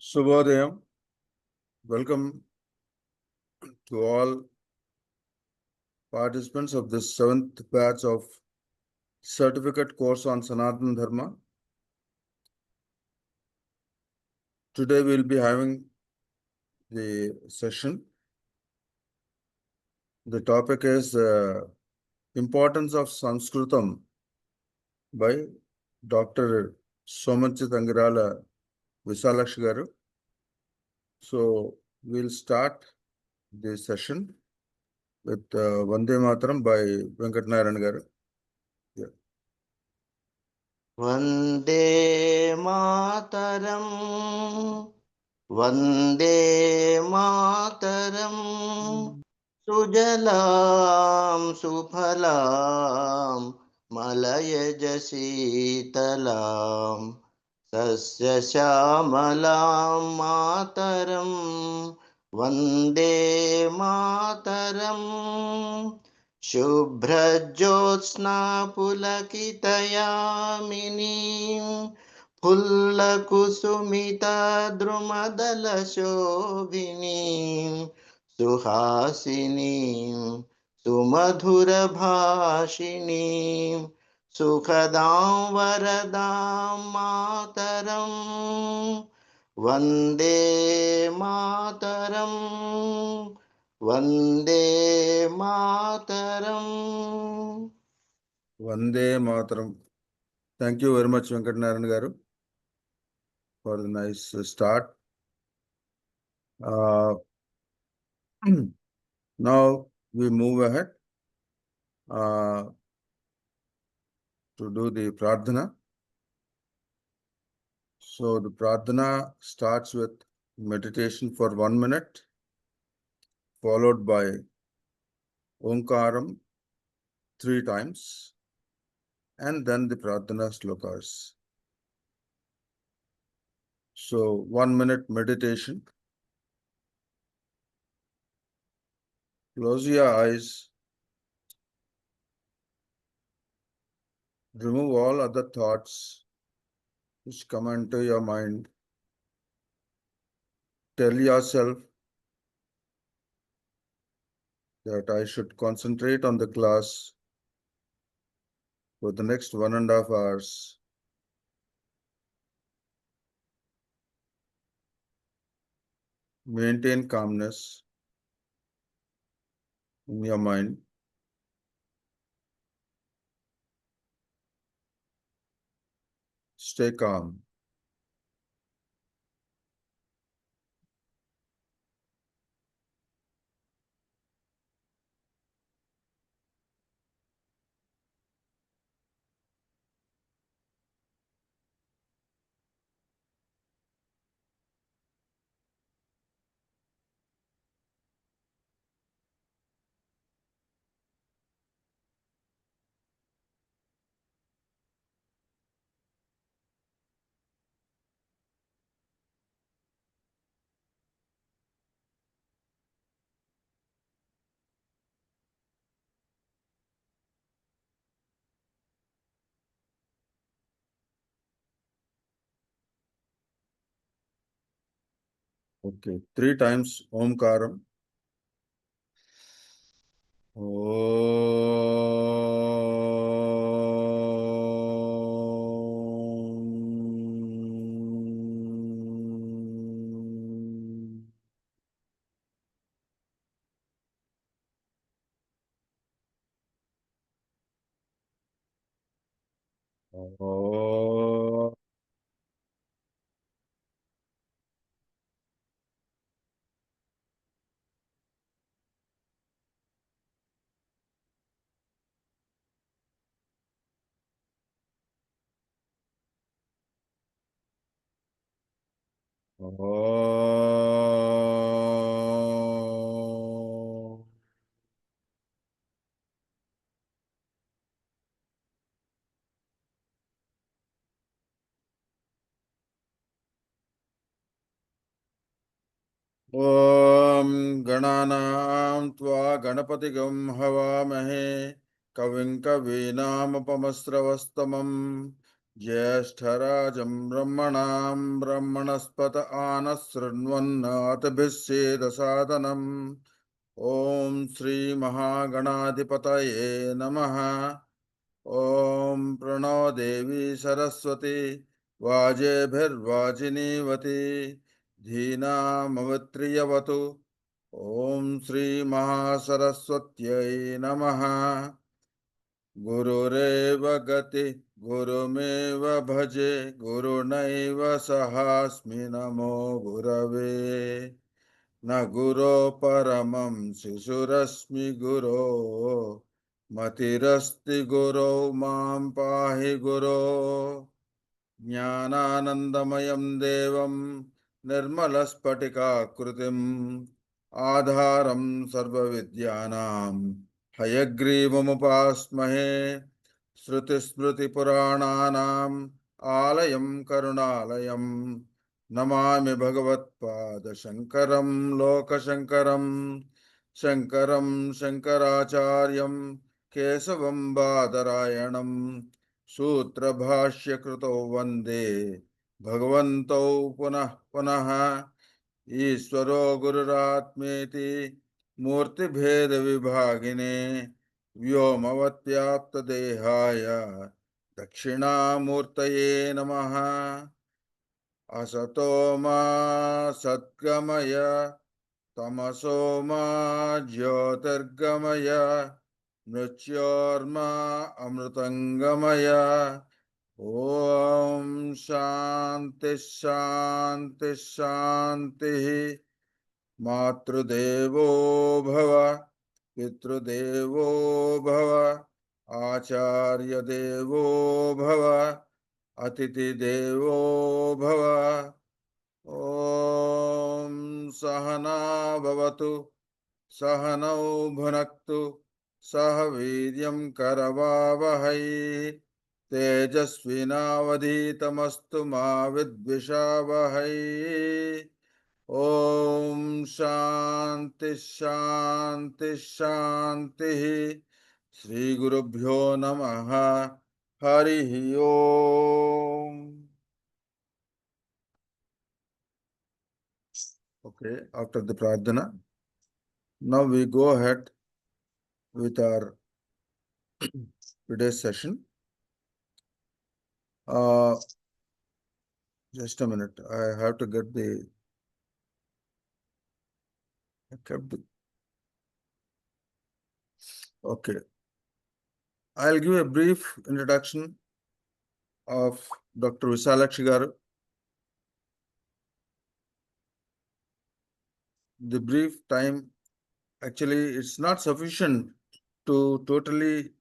Shubhodayam. Welcome to all participants of this 7th batch of certificate course on Sanatana Dharma. Today we'll be having the session. The topic is Importance of Sanskritam by Dr. Somanchit Angirala Visalakshi Garu. So we'll start the session with Vande Mataram by Venkat Narayan Garu. Vande Mataram Vande Mataram सुजलां सुफलां मलयज शीतलां सस्यश्यामलां मातरं वन्दे मातरम् शुभ्रज्योत्स्ना पुलकितयामिनीं फुल्लकुसुमितद्रुमदलशोभिनीं सुहासिनीं सुमधुरभाषिणीं सुखदां वरदां मातरं Vande Mataram Vande Mataram. Vande Mataram. Thank you very much, Venkat Narayan Garu, for the nice start. Now we move ahead to do the Pradhana. So the Pradhana starts with meditation for 1 minute, followed by Omkaram 3 times, and then the Pradhana slokas. So 1 minute meditation. Close your eyes. Remove all other thoughts which come into your mind. Tell yourself that I should concentrate on the class for the next 1.5 hours. Maintain calmness in your mind. Stay calm. Okay, 3 times Omkaram. Om. Om. Om Gananam Tva Ganapatigam Havamahe Kavim Kavinam Upamasravastamam ज्येष्ठराजं ब्रह्मणां ब्रह्मणस्पत आनशृण्वन्नाथभिः सेदसादनम् ॐ श्रीमहागणाधिपतये नमः। ॐ प्रणो देवी सरस्वती वाजेभिर्वाजिनीवती धीनामवत्रियवतु। ॐ श्रीमहासरस्वत्यै नमः। गुरुरेव गति गुरुमेव भजे गुरुनैव सहास्मि नमो गुरवे। न गुरो परमं शिशुरस्मि गुरो मतिरस्ति गुरौ मां पाहि गुरो। ज्ञानानन्दमयं देवं निर्मलस्फटिकाकृतिम् आधारं सर्वविद्यानां हयग्रीवमुपास्महे। श्रुतिस्मृतिपुराणानाम् आलयं करुणालयं नमामि भगवत्पादशङ्करं लोकशङ्करं। शङ्करं शङ्कराचार्यं केशवं बादरायणं सूत्रभाष्यकृतौ वन्दे भगवन्तौ पुनः पुनः। ईश्वरो गुरुरात्मेति मूर्तिभेदविभागिने व्योमवत्याप्तदेहाय दक्षिणामूर्तये नमः। असतो मा सद्गमय तमसो मा ज्योतिर्गमय मृत्योर्मा अमृतंगमय। ओम शांति शांति शांति। मातृदेवो भव पितृदेवो भव आचार्य देवो भव अतिथि देवो भव। ओम सहना भवतु सहनौ भुनक्तु सह वीर्यं करवावहै तेजस्विनावधीतमस्तु मा विद्विषावहै। ओम शांति शांति शांति। श्री गुरुभ्यो नमः। हरि ओम। Okay, after the pradhana, now we go ahead with our today's session. Just a minute, I have to get the. I kept the. Okay, I'll give a brief introduction of Dr. Visalakshi garu. The brief time, actually, it's not sufficient to totally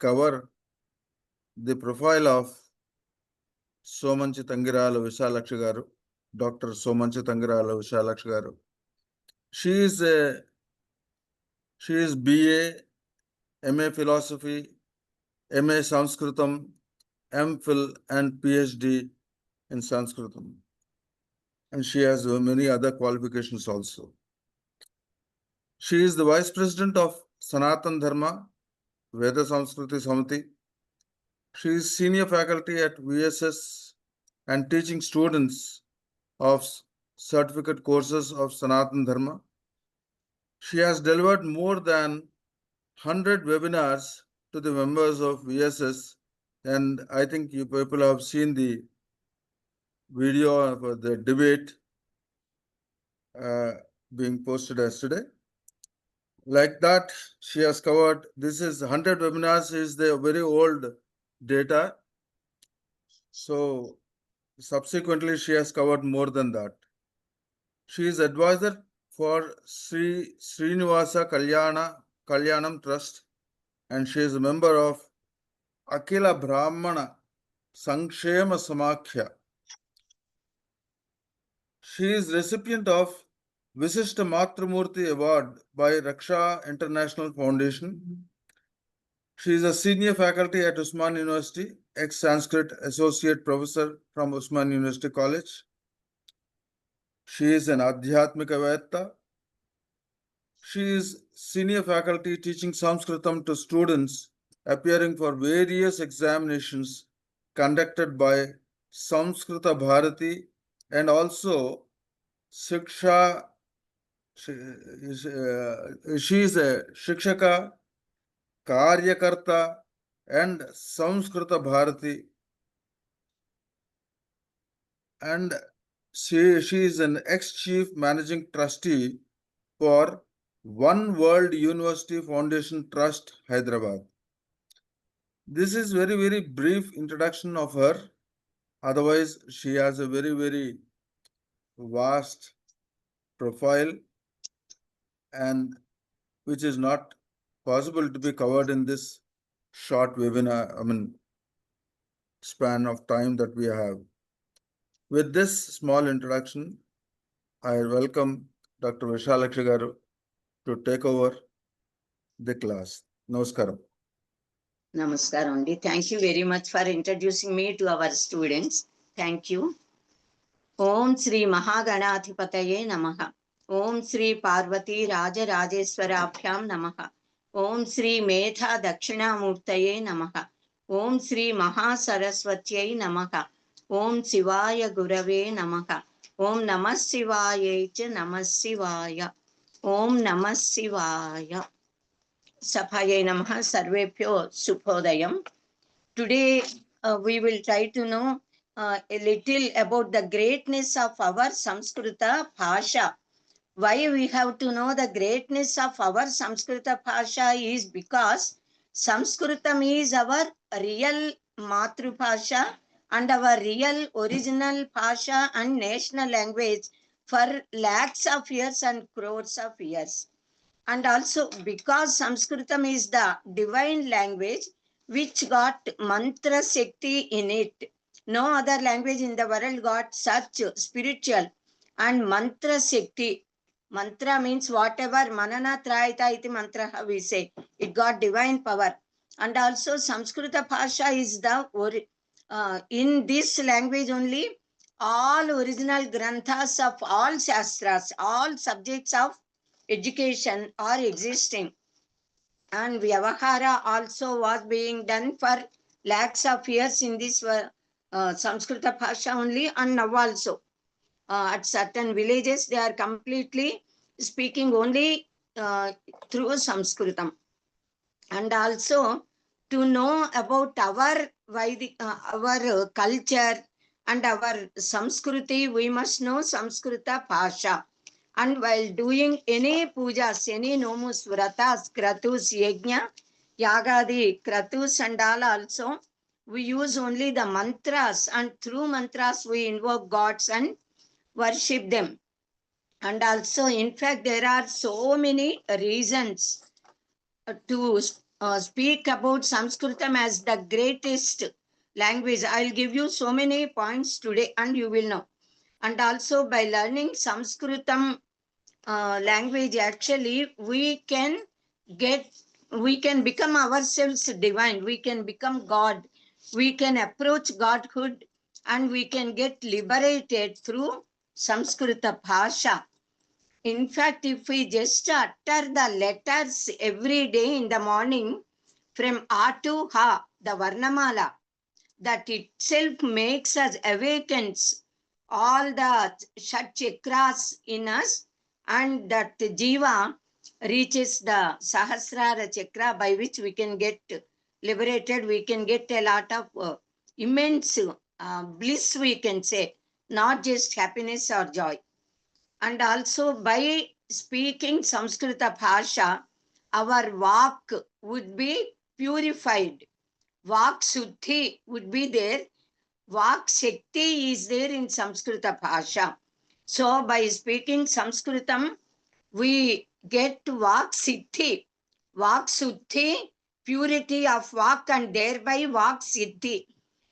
cover the profile of Somanchi Tangirala Visalakshi garu, Dr. Somanchi Tangirala Visalakshi garu. She is BA, MA Philosophy, MA Sanskritam, MPhil and PhD in Sanskritam. And she has many other qualifications also. She is the Vice President of Sanatan Dharma, Veda Sanskriti Samiti. She is Senior Faculty at VSS and teaching students of certificate courses of Sanatan Dharma. She has delivered more than 100 webinars to the members of VSS, and I think you people have seen the video of the debate being posted yesterday. Like that, she has covered, this is 100 webinars is the very old data. So subsequently, she has covered more than that. She is advisor for Sri Srinivasa Kalyanam Trust, and she is a member of Akila Brahmana Sankshema Samakhya. She is recipient of Visishta Matrimurti Award by Raksha International Foundation. She is a senior faculty at Usman University, ex-Sanskrit associate professor from Usman University College. She is an Adhyatmika. She is senior faculty teaching Sanskritam to students appearing for various examinations conducted by Samskrita Bharati and also Shiksha. She is a Shikshaka, Karyakarta, and Samskrita Bharati. And she is an ex-chief managing trustee for One World University Foundation Trust, Hyderabad. This is very brief introduction of her. Otherwise, she has a very vast profile and which is not possible to be covered in this short webinar, span of time that we have. With this small introduction, I welcome Dr. Vishalakshi garu to take over the class. Namaskaram. Namaskaram Andi. Thank you very much for introducing me to our students. Thank you. Om Sri Mahaganadhipataye Namaha. Om Sri Parvati Raja Rajeswarabhyam Namaha. Om Sri Medha Dakshinamurtaye Namaha. Om Sri Mahasaraswatyai Namaha. Om Sivaya Gurave Namaha. Om Namah Shivaya cha Namah Shivaya. Om Namah Shivaya. Sabhaye Namaha Sarvebhyo Subhodayam. Today we will try to know a little about the greatness of our Samskrita Bhasha. Why we have to know the greatness of our Samskrita Bhasha is because Sanskritam is our real Matru Bhasha and our real original Bhasha and national language for lakhs of years and crores of years. And also because Sanskritam is the divine language which got mantra Shakti in it. No other language in the world got such spiritual and mantra Shakti. Mantra means whatever, manana trayata iti mantra we say. It got divine power. And also Samskrita Bhasha is the, in this language only, all original granthas of all shastras, all subjects of education are existing, and Vyavahara also was being done for lakhs of years in this Samskrita Bhasha only, and now also at certain villages they are completely speaking only through Sanskritam. And also to know about our Vedic, our culture and our Samskriti, we must know Samskrita Bhasha. And while doing any pujas, any nomus, vratas, kratus, yajna, yagadi, kratus and all also, we use only the mantras, and through mantras we invoke gods and worship them. And also, in fact, there are so many reasons to speak about Sanskritam as the greatest language. I'll give you so many points today and you will know. And also by learning Sanskritam language, actually we can become ourselves divine, we can become God, we can approach Godhood, and we can get liberated through Samskrita Bhasha. In fact, if we just utter the letters every day in the morning from A to Ha, the Varnamala, that itself makes us awakens all the Shat Chakras in us, and that Jiva reaches the Sahasrara Chakra by which we can get liberated, we can get a lot of immense bliss, we can say, not just happiness or joy. And also by speaking Samskrita Bhasha, our Vak would be purified. Vak Suddhi would be there. Vak Shakti is there in Samskrita Bhasha. So by speaking Sanskritam, we get Vak Siddhi. Vak Suddhi, purity of Vak, and thereby Vak Siddhi.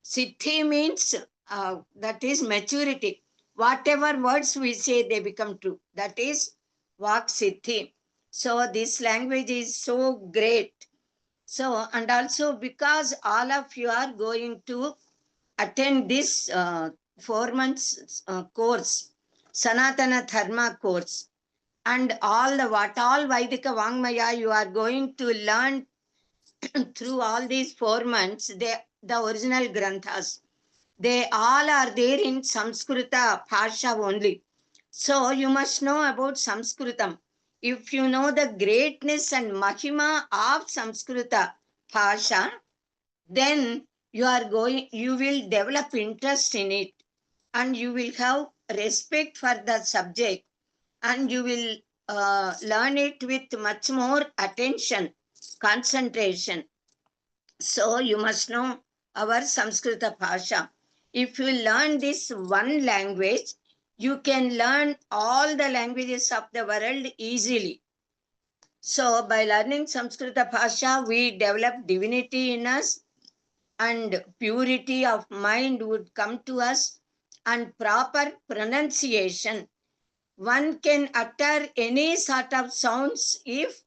Siddhi means that is maturity. Whatever words we say, they become true. That is Vak Siddhi. So this language is so great. So, and also because all of you are going to attend this 4 months course, Sanatana Dharma course, and all the what all Vaidika Vangmaya you are going to learn through all these 4 months, the original granthas, they all are there in Samskrita Bhasha only. So you must know about Sanskritam. If you know the greatness and mahima of Samskrita Bhasha, then you will develop interest in it, and you will have respect for the subject, and you will learn it with much more attention, concentration. So you must know our Samskrita Bhasha. If you learn this one language, you can learn all the languages of the world easily. So by learning Samskrita Bhasha, we develop divinity in us, and purity of mind would come to us, and proper pronunciation. One can utter any sort of sounds if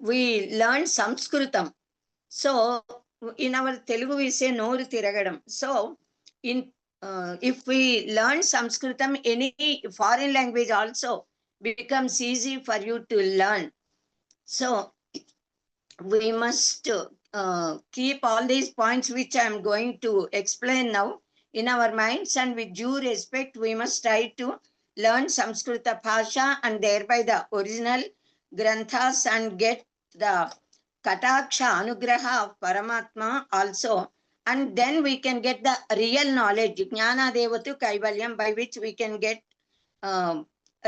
we learn Sanskritam. So in our Telugu we say noru tiragadam. So in if we learn Sanskritam, any foreign language also becomes easy for you to learn. So we must keep all these points which I am going to explain now in our minds, and with due respect we must try to learn Samskrita Bhasha and thereby the original granthas, and get the Kataksha Anugraha of Paramatma also, and then we can get the real knowledge, Jnana Devatu Kaivalyam, by which we can get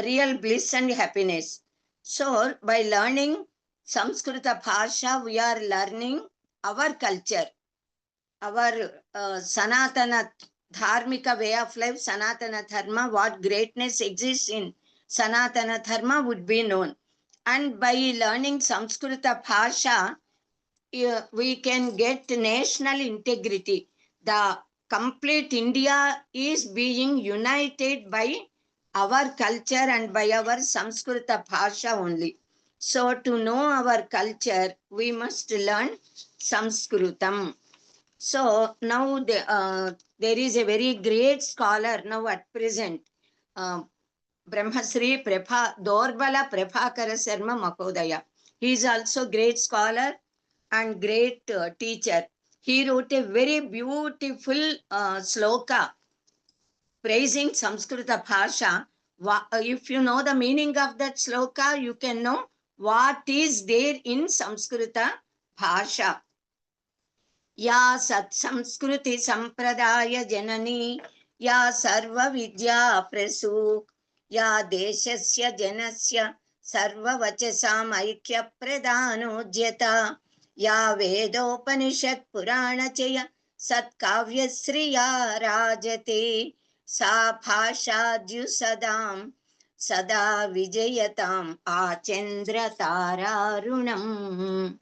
real bliss and happiness. So by learning Samskrita Bhasha, we are learning our culture, our Sanatana Dharmika way of life, Sanatana Dharma, what greatness exists in Sanatana Dharma would be known. And by learning Samskrita Bhasha, we can get national integrity. The complete India is being united by our culture and by our Samskrita Bhasha only. So to know our culture, we must learn Sanskritam. So now there is a very great scholar now at present, Brahmasri Dorbala Prabhakara Sharma Mahodaya. He is also great scholar and great teacher. He wrote a very beautiful sloka praising Samskrita Bhasha. If you know the meaning of that sloka, you can know what is there in Samskrita Bhasha. Ya Sat Samskriti Sampradaya Janani, Ya Sarva Vidya Prasu, Ya Deshasya Janasya Sarva Vachasam Aikya Pradhanojyata, Ya Vedopanishad Purana Chaya Satkavya Sriya Rajate, Sa Bhashadyu Sadam Sada Vijayatam Achendra Tararunam.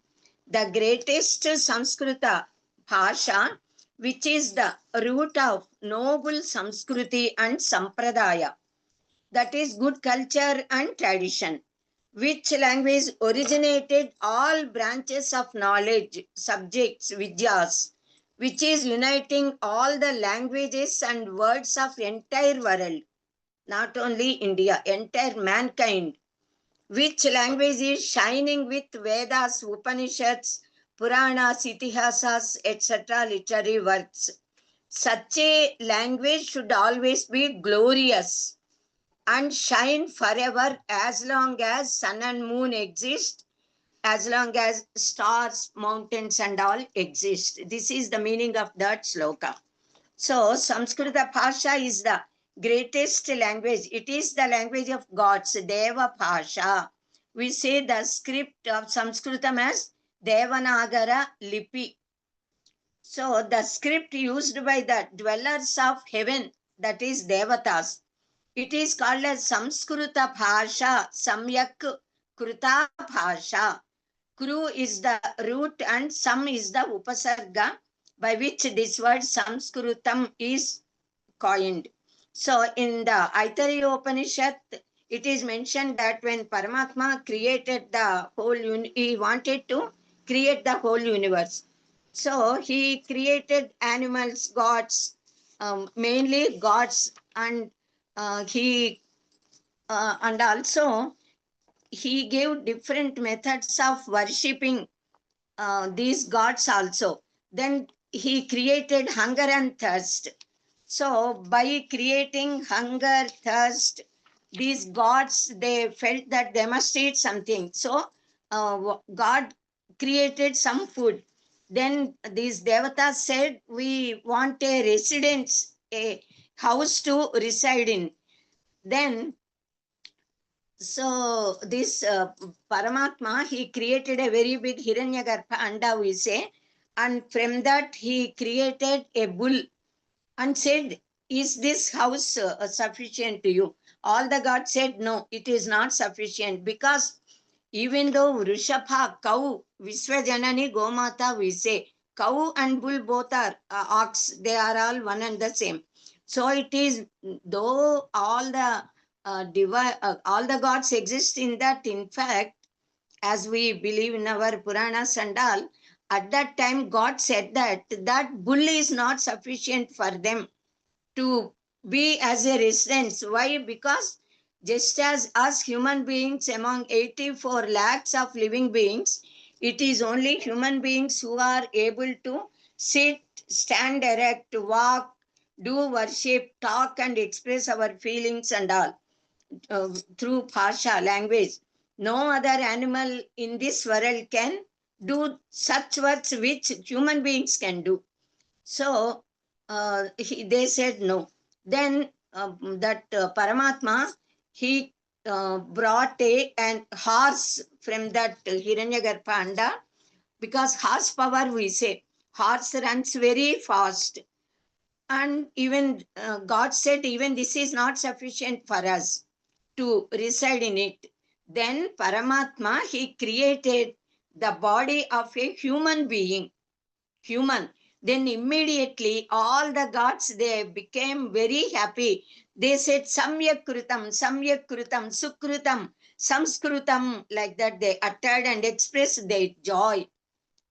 The greatest Samskrita Bhasha, which is the root of noble Samskriti and Sampradaya, that is good culture and tradition, which language originated all branches of knowledge, subjects, vidyas, which is uniting all the languages and words of entire world, not only India, entire mankind, which language is shining with Vedas, Upanishads, Puranas, Itihasas, etc. literary works. Such a language should always be glorious and shine forever as long as sun and moon exist, as long as stars, mountains and all exist. This is the meaning of that sloka. So Samskrita Bhasha is the greatest language. It is the language of gods, Deva Bhasha. We say the script of Sanskritam as Devanagara Lipi. So the script used by the dwellers of heaven, that is Devatas, it is called as Samskrita Bhasha, Samyak Kruta Bhasha. Kru is the root and Sam is the Upasarga, by which this word Samskritam is coined. So in the Aitareya Upanishad, it is mentioned that when Paramatma created the whole, he wanted to create the whole universe. So he created animals, gods, mainly gods, and and also he gave different methods of worshipping these gods also. Then he created hunger and thirst. So by creating hunger, thirst, these gods, they felt that they must eat something. So God created some food. Then these devatas said, we want a residence, a house to reside in. Then, so this Paramatma, he created a very big Hiranyagarbha anda, we say, and from that he created a bull and said, is this house sufficient to you? All the gods said, no, it is not sufficient, because even though Vrishabha, cow, Viswajanani, Gomata, we say, cow and bull both are ox, they are all one and the same. So it is, though all the all the gods exist in that, in fact, as we believe in our Puranas and all, at that time God said that that bull is not sufficient for them to be as a residence. Why? Because just as us human beings, among 84 lakhs of living beings, it is only human beings who are able to sit, stand erect, walk, do worship, talk and express our feelings and all through Pasha language. No other animal in this world can do such works which human beings can do. So they said no. Then that Paramatma, he brought an horse from that Hiranyagarbha anda, because horse power, we say, horse runs very fast. And even God said, even this is not sufficient for us to reside in it. Then Paramatma, he created the body of a human being, human. Then immediately all the gods, they became very happy. They said, Samyak Krutam, Samyak Krutam, Sukrutam, Samskrutam, like that they uttered and expressed their joy.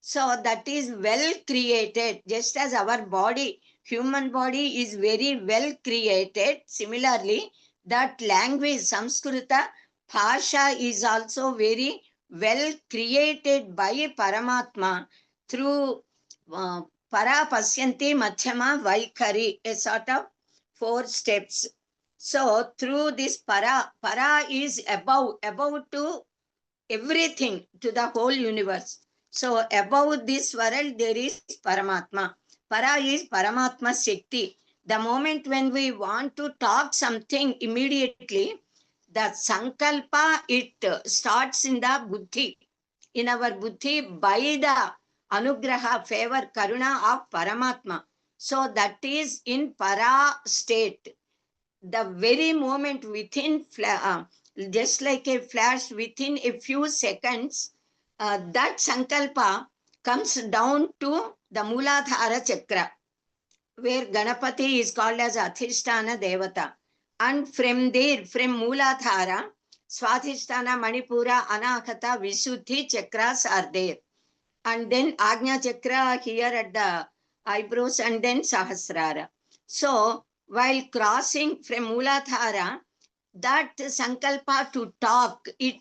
So that is well created, just as our body, human body is very well created. Similarly, that language, Samskrita, Bhasha is also very well created by Paramatma through uh, Para Pasyanti Madhyama Vaikari, a sort of 4 steps. So through this para is above to everything, to the whole universe. So above this world there is Paramatma. Para is Paramatma Shakti. The moment when we want to talk something, immediately the sankalpa, it starts in the buddhi, in our buddhi, by the anugraha, favor, karuna of Paramatma. So that is in para state. The very moment within, just like a flash, within a few seconds, that sankalpa comes down to the Muladhara Chakra, where Ganapati is called as Adhisthana Devata. And from there, from Muladhara, Swadhisthana, Manipura, Anahata, Visuddhi chakras are there. And then Agnya Chakra here at the eyebrows, and then Sahasrara. So while crossing from Muladhara, that sankalpa to talk, it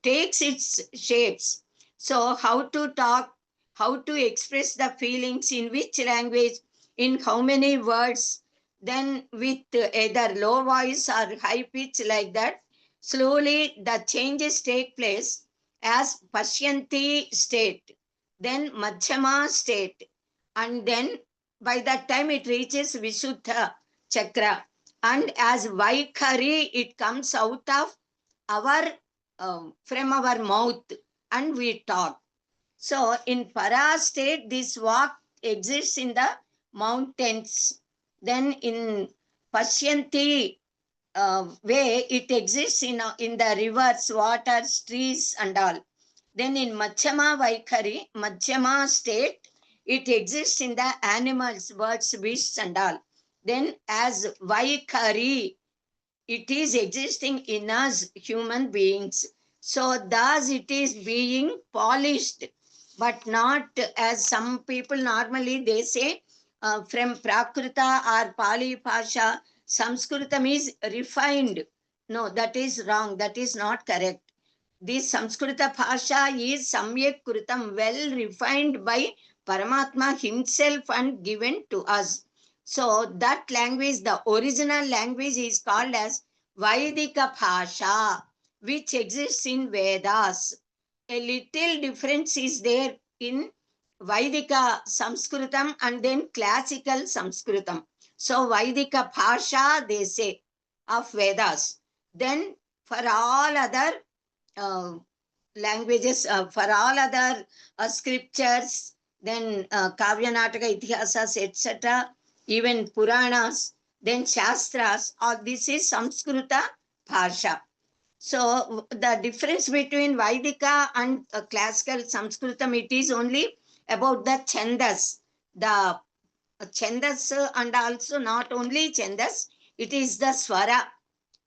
takes its shapes. So how to talk, how to express the feelings, in which language, in how many words, then with either low voice or high pitch, like that, slowly the changes take place as Pashyanti state, then Madhyama state, and then by that time it reaches Visuddha chakra. And as Vaikhari, it comes out of our, from our mouth, and we talk. So in para state, this walk exists in the mountains. Then in Pashyanti way, it exists in the rivers, waters, trees and all. Then in Madhyama Vaikhari, Madhyama state, it exists in the animals, birds, beasts and all. Then as Vaikhari, it is existing in us human beings. So thus it is being polished, but not as some people normally they say, from Prakrita or Pali Pasha, Sanskritam is refined. No, that is wrong. That is not correct. This Samskrita Bhasha is Samyak Kritam, well refined by Paramatma himself and given to us. So that language, the original language is called as Vaidika Bhasha, which exists in Vedas. A little difference is there in Vaidika Sanskritam and then classical Sanskritam. So Vaidika Bhasha, they say, of Vedas. Then for all other uh, languages, for all other scriptures, then Kavya Nataka, Itihasas, etc., even Puranas, then Shastras, all this is Samskrita Bhasha. So the difference between Vaidika and classical Sanskritam, it is only about the chandas, the chandas, and also not only chandas, it is the swara.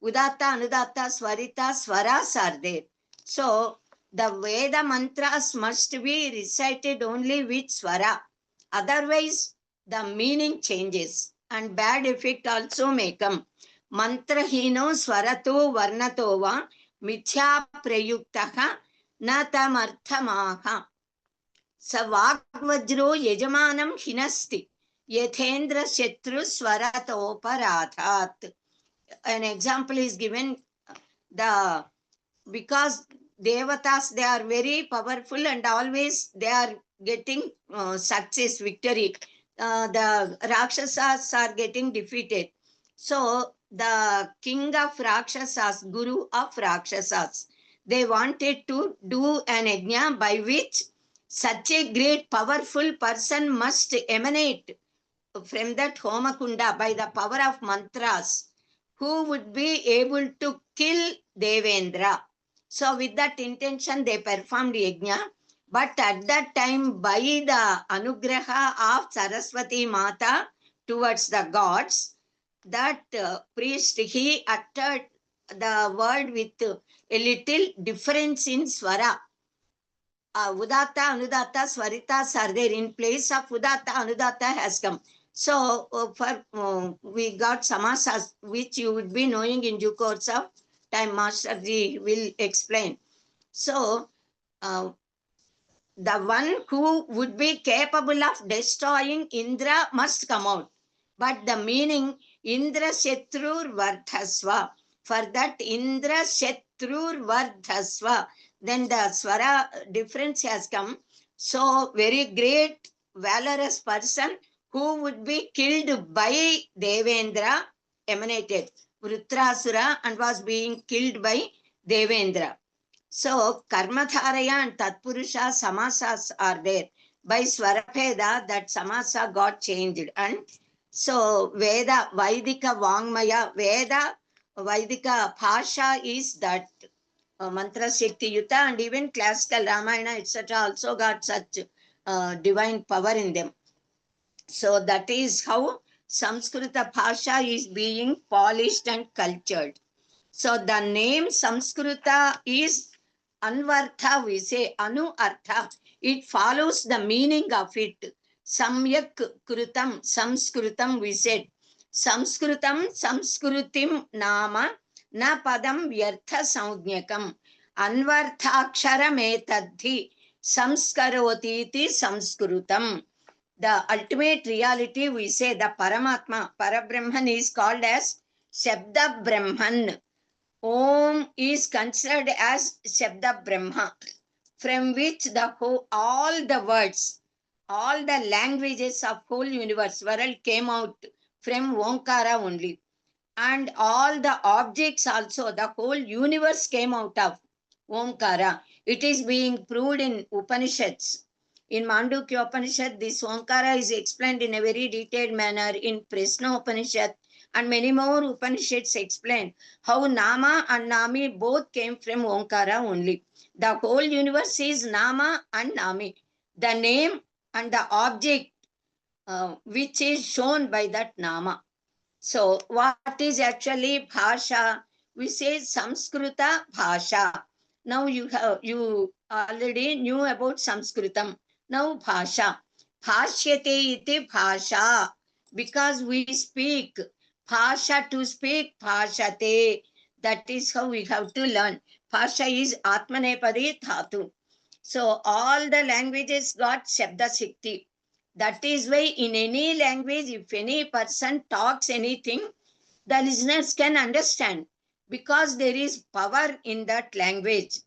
Udatta, Anudatta, Swarita, Swaras are there. So the Veda mantras must be recited only with swara. Otherwise, the meaning changes and bad effect also may come. Mantrahino swarato varnato va mithya prayuktaha na tamarthamaha. Savagvajro yajamanam hinasti yathendra shatru swaratoparadat. An example is given, the because devatas, they are very powerful and always they are getting success, victory. The rakshasas are getting defeated. So the king of rakshasas, guru of rakshasas, they wanted to do an yajna by which such a great powerful person must emanate from that Homakunda by the power of mantras, who would be able to kill Devendra. So with that intention, they performed yajna. But at that time, by the anugraha of Saraswati Mata towards the gods, that priest, he uttered the word with a little difference in swara. Udatta, Anudatta, Swaritas are there. In place of Udatta, Anudatta has come. So we got samasas, which you would be knowing in due course of time. Masterji will explain. So the one who would be capable of destroying Indra must come out. But the meaning Indra Shatrur Vardhasva. For that Indra Shatrur Vardhasva, then the Swara difference has come. So very great valorous person who would be killed by Devendra emanated. Vrutrasura and was being killed by Devendra. So Karmadharaya and Tatpurusha samasas are there. By Swarabheda, that samasa got changed. And so Veda, Vaidika Vangmaya, Veda, Vaidika Bhasha is that mantra Shakti Yuta, and even classical Ramayana, etc. also got such divine power in them. So that is how Samskrita Bhasha is being polished and cultured. So the name Samskrita is Anvartha, we say Anu Artha. It follows the meaning of it. Samyak Krutam, Samskrutam, we said. Samskrutam, Samskrutim Nama, Na Padam Vyartha Saudnyakam. Anvarthaksharam Samskarotiti Samskrutam. The ultimate reality, we say the Paramatma, Parabrahman is called as Shabda Brahman. Om is considered as Shabda Brahma, from which the whole, all the words, all the languages of whole universe, world came out from Omkara only. And all the objects also, the whole universe came out of Omkara. It is being proved in Upanishads. In Mandukya Upanishad, this Omkara is explained in a very detailed manner. In Prashna Upanishad and many more Upanishads explain how Nama and Nami both came from Omkara only. The whole universe is Nama and Nami. The name and the object which is shown by that Nama. So what is actually Bhasha? We say Samskrita Bhasha. Now you already knew about Sanskritam. Now Bhasha. Bhashyate iti Bhasha. Because we speak. Bhasha to speak, Bhashate. That is how we have to learn. Pasha is Atmanepadi Dhatu. So all the languages got Shabda Shakti. That is why in any language, if any person talks anything, the listeners can understand because there is power in that language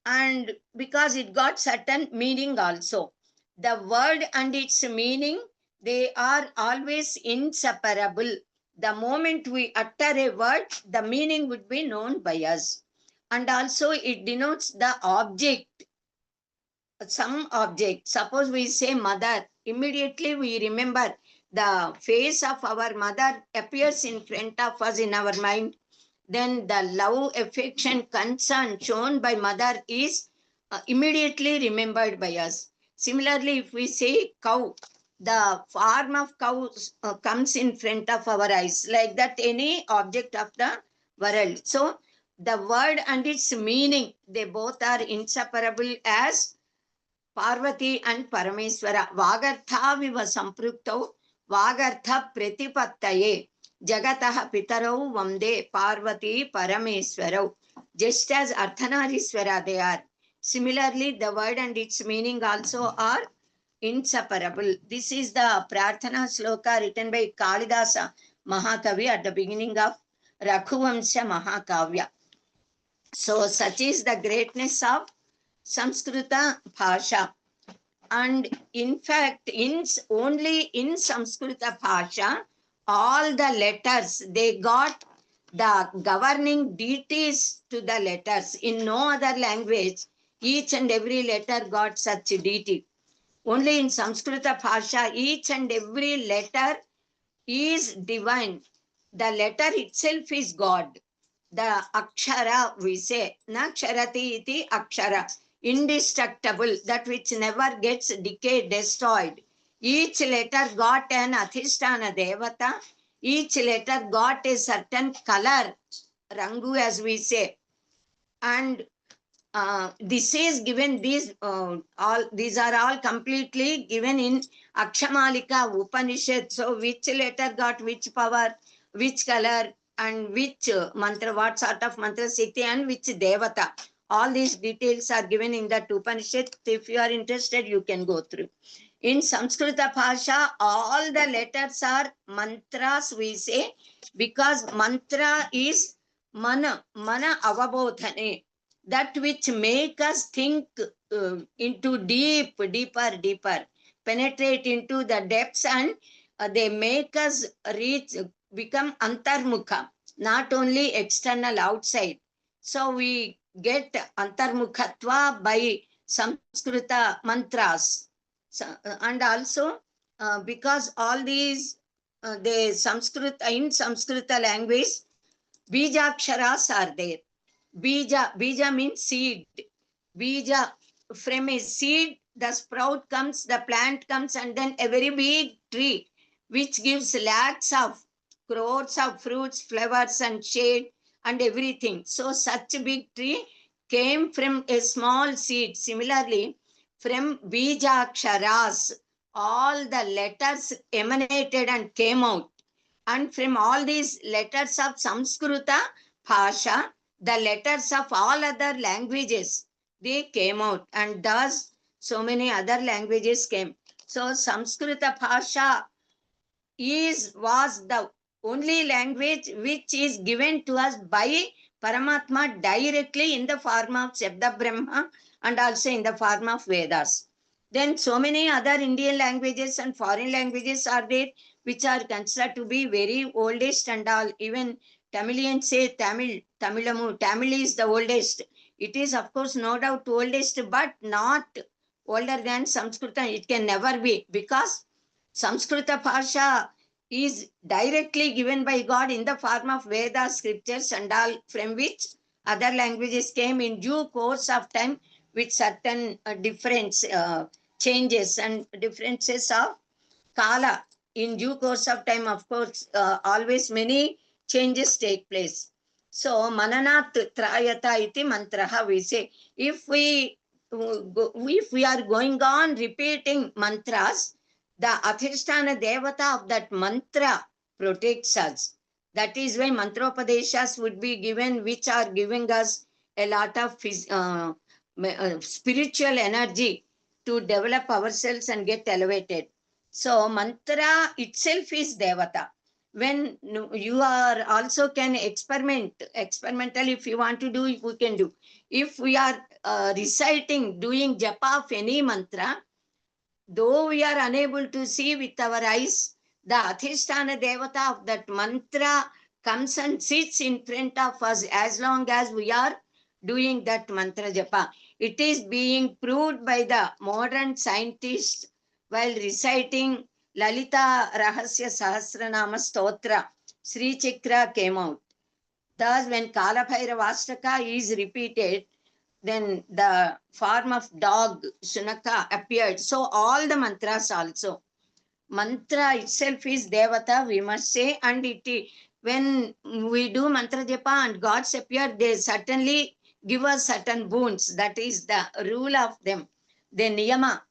and because it got certain meaning also. The word and its meaning, they are always inseparable. The moment we utter a word, the meaning would be known by us. And also it denotes the object, some object. Suppose we say mother, immediately we remember the face of our mother appears in front of us in our mind. Then the love, affection, concern shown by mother is immediately remembered by us. Similarly, if we say cow, the form of cow comes in front of our eyes, like that any object of the world. So the word and its meaning, they both are inseparable as Parvati and Parameswara. Vagartha viva samprukto, Vagartha pratipattaye, Jagataha pitarau vamde, Parvati Parameswarau. Just as Ardhanariswara they are. Similarly, the word and its meaning also are inseparable. This is the Prarthana Sloka written by Kalidasa Mahakavi at the beginning of Raghuvamsha Mahakavya. So, such is the greatness of Samskrita Bhasha. And in fact, only in Samskrita Bhasha, all the letters, they got the governing deities to the letters. In no other language, each and every letter got such a deity. Only in Samskrita Bhasha, each and every letter is divine. The letter itself is God. The akshara, we say, naksharati iti akshara, indestructible, that which never gets decayed, destroyed. Each letter got an adhisthana devata, each letter got a certain color, rangu as we say. And this is given, these are all completely given in Akshamalika Upanishad. So which letter got which power, which color, and which mantra, what sort of mantra siddhi, and which devata. All these details are given in that Upanishad. If you are interested, you can go through. In Samskrita Bhasha, all the letters are mantras, we say, because mantra is mana avabodhane, that which make us think into deeper, penetrate into the depths, and they make us become antarmukha, not only external, outside. So we get antarmukhatva by Samskrita mantras. So, and also because all these, in Samskrita language, bijaksharas are there. Bija means seed. Bija, from a seed, the sprout comes, the plant comes, and then a very big tree, which gives lakhs of crores of fruits, flowers, and shade, and everything. So such a big tree came from a small seed. Similarly, from bijaksharas, all the letters emanated and came out. And from all these letters of Samskrita Bhasha, the letters of all other languages, they came out, and thus so many other languages came. So Samskrita Bhasha was the only language which is given to us by Paramatma directly in the form of Shabda Brahma and also in the form of Vedas. Then so many other Indian languages and foreign languages are there, which are considered to be very oldest and all. Even Tamilians say Tamil is the oldest. It is of course no doubt oldest, but not older than Sanskrit. It can never be, because Samskrita Bhasha is directly given by God in the form of Veda scriptures and all, from which other languages came in due course of time with certain changes and differences of Kala. In due course of time, of course, always many changes take place. So, Mananat Trayata iti mantraha, we say, if we are going on repeating mantras, the Adhisthana Devata of that mantra protects us. That is why mantropadeshas would be given, which are giving us a lot of spiritual energy to develop ourselves and get elevated. So mantra itself is devata. When you are also can experimental, if you want to do, we can do. If we are reciting, doing japa of any mantra, though we are unable to see with our eyes, the Adhisthana Devata of that mantra comes and sits in front of us as long as we are doing that mantra japa. It is being proved by the modern scientists while reciting Lalita Rahasya Sahasranama Stotra. Sri Chakra came out. Thus, when Kalabhairavastaka is repeated, then the form of dog, Shunaka, appeared. So all the mantras also. Mantra itself is Devata, we must say, and when we do mantra japa and gods appear, they certainly give us certain boons. That is the rule of them. The niyama.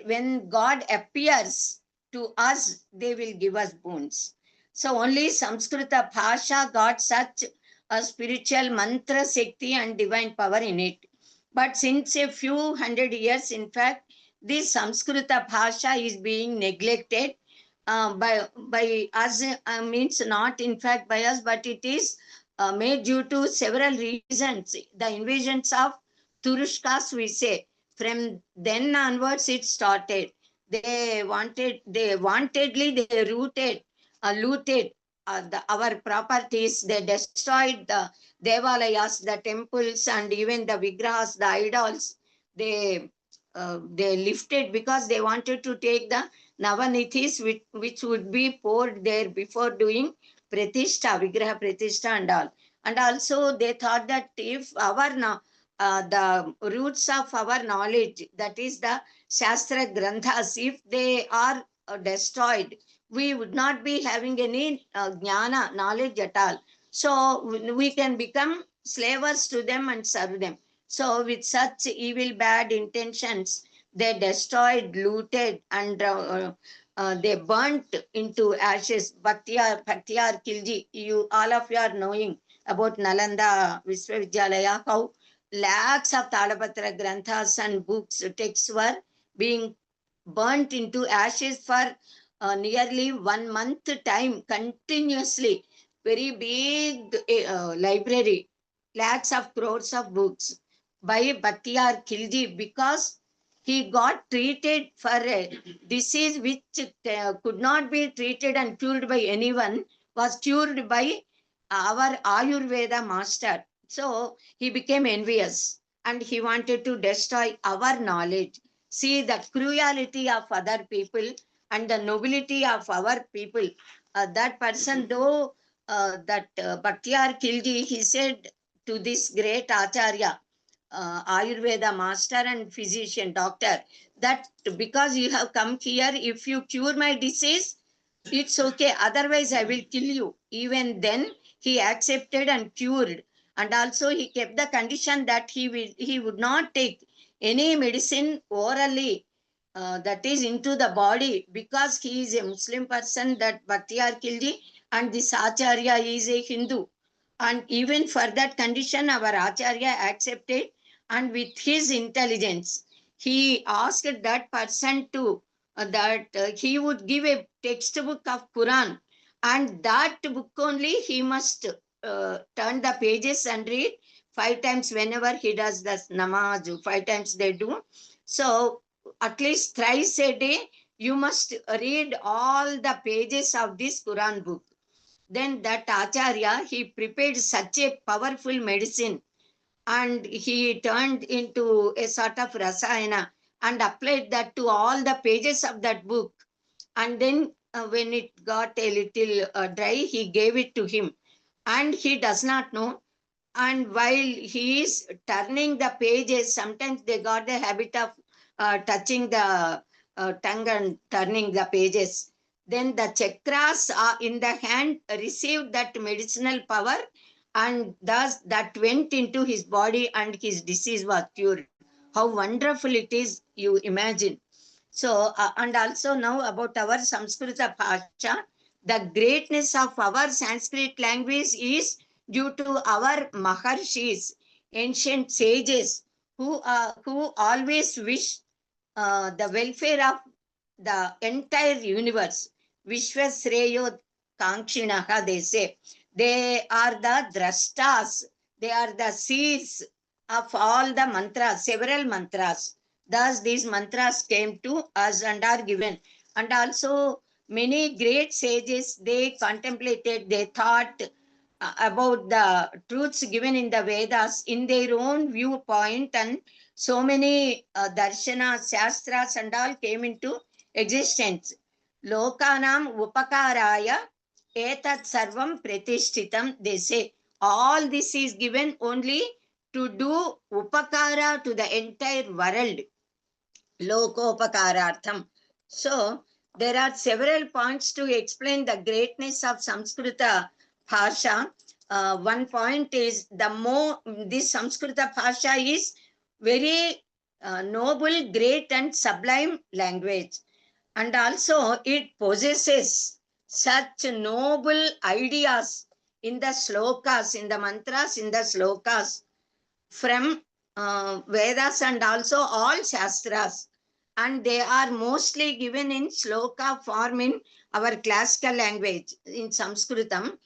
When God appears to us, they will give us boons. So only Samskrita Bhasha got such a spiritual mantra Shakti and divine power in it. But since a few hundred years, in fact, this Samskrita Bhasha is being neglected by us, means not in fact by us, but it is made due to several reasons. The invasions of Turushkas, we say, from then onwards it started. They wantedly looted our properties. They destroyed the devalayas, the temples, and even the vigrahas, the idols. They lifted because they wanted to take the navanithis, which would be poured there before doing pratishtha, vigraha pratishtha and all. And also they thought that if the roots of our knowledge, that is the Shastra Granthas, if they are destroyed, we would not be having any jnana, knowledge at all. So we can become slavers to them and serve them. So with such evil, bad intentions, they destroyed, looted, and they burnt into ashes. Bhaktiyar Khilji, all of you are knowing about Nalanda Viswavidyalaya, how lakhs of Talapatra Granthas and books, texts were being burnt into ashes for nearly 1 month time continuously. Very big library, lakhs of crores of books by Bhaktiyar Khilji, because he got treated for a disease which could not be treated and cured by anyone, was cured by our Ayurveda master. So he became envious and he wanted to destroy our knowledge. See the cruelty of other people and the nobility of our people. That person, though, Bhaktiyar Khilji, he said to this great Acharya, Ayurveda master and physician, doctor, that because you have come here, if you cure my disease, it's okay. Otherwise, I will kill you. Even then, he accepted and cured. And also, he kept the condition that he would not take any medicine orally, that is into the body, because he is a Muslim person, that Bhaktiyar Khilji, and this Acharya is a Hindu. And even for that condition, our Acharya accepted, and with his intelligence, he asked that person to that he would give a textbook of Quran, and that book only he must turn the pages and read 5 times whenever he does the namaz. 5 times they do. So at least thrice a day you must read all the pages of this Quran book. Then that Acharya, he prepared such a powerful medicine, and he turned into a sort of rasayana and applied that to all the pages of that book. And then when it got a little dry, he gave it to him, and he does not know. And while he is turning the pages, sometimes they got the habit of touching the tongue and turning the pages. Then the chakras in the hand received that medicinal power, and thus that went into his body and his disease was cured. How wonderful it is, you imagine. So, and also now about our Samskrita Bhasha, the greatness of our Sanskrit language is due to our Maharshis. ancient sages who always wish the welfare of the entire universe. Vishwasreyo Kankshinaha, they say. They are the drashtas, they are the seeds of all the mantras, several mantras. Thus, these mantras came to us and are given. And also, many great sages, they contemplated, they thought about the truths given in the Vedas in their own viewpoint, and so many darshanas, shastras and all came into existence. Lokanam upakaraya etat sarvam pratishtitam, they say. All this is given only to do upakara to the entire world. Lokopakarartham. So, there are several points to explain the greatness of Samskrita Bhasha. One point is this Samskrita Bhasha is very noble, great, and sublime language. And also, it possesses such noble ideas in the slokas, in the mantras, in the slokas from Vedas and also all Shastras. And they are mostly given in sloka form in our classical language, in Sanskritam,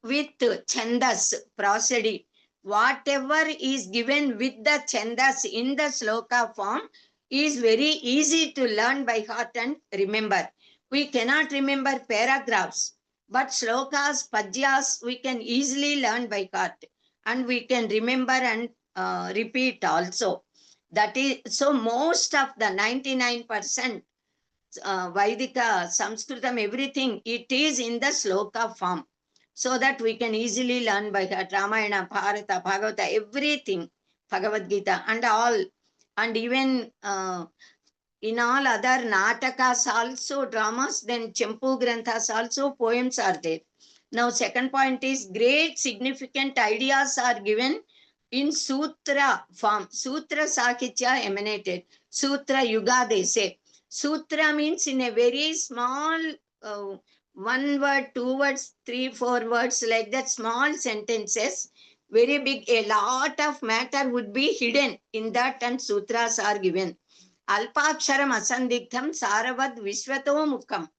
with chandas, prosody. Whatever is given with the chandas in the sloka form is very easy to learn by heart and remember. We cannot remember paragraphs, but slokas, padyas, we can easily learn by heart and we can remember and repeat also. That is, so most of the 99% Vaidika, Sanskritam, everything, it is in the sloka form, so that we can easily learn by heart. Ramayana, Bharata, Bhagavata, everything, Bhagavad Gita, and all. And even in all other Natakas also, dramas, then Champu Granthas also, poems are there. Now, second point is great significant ideas are given in Sutra form. Sutra Sahitya emanated. Sutra Yuga, they say. Sutra means in a very small, one word, two words, three, four words, like that, small sentences, very big, a lot of matter would be hidden in that, and sutras are given. Alpaksharam asandigdham saravad vishwato mukham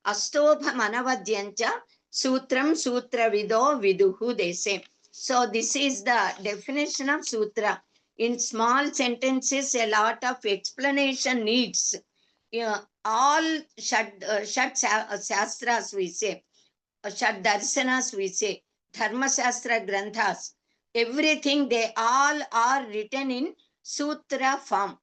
astobham anavadyancha sutram sutra vido viduhu, they say. So this is the definition of sutra. In small sentences, a lot of explanation needs. All shastras we say, shad darsanas we say, dharma shastra granthas, everything, they all are written in sutra form.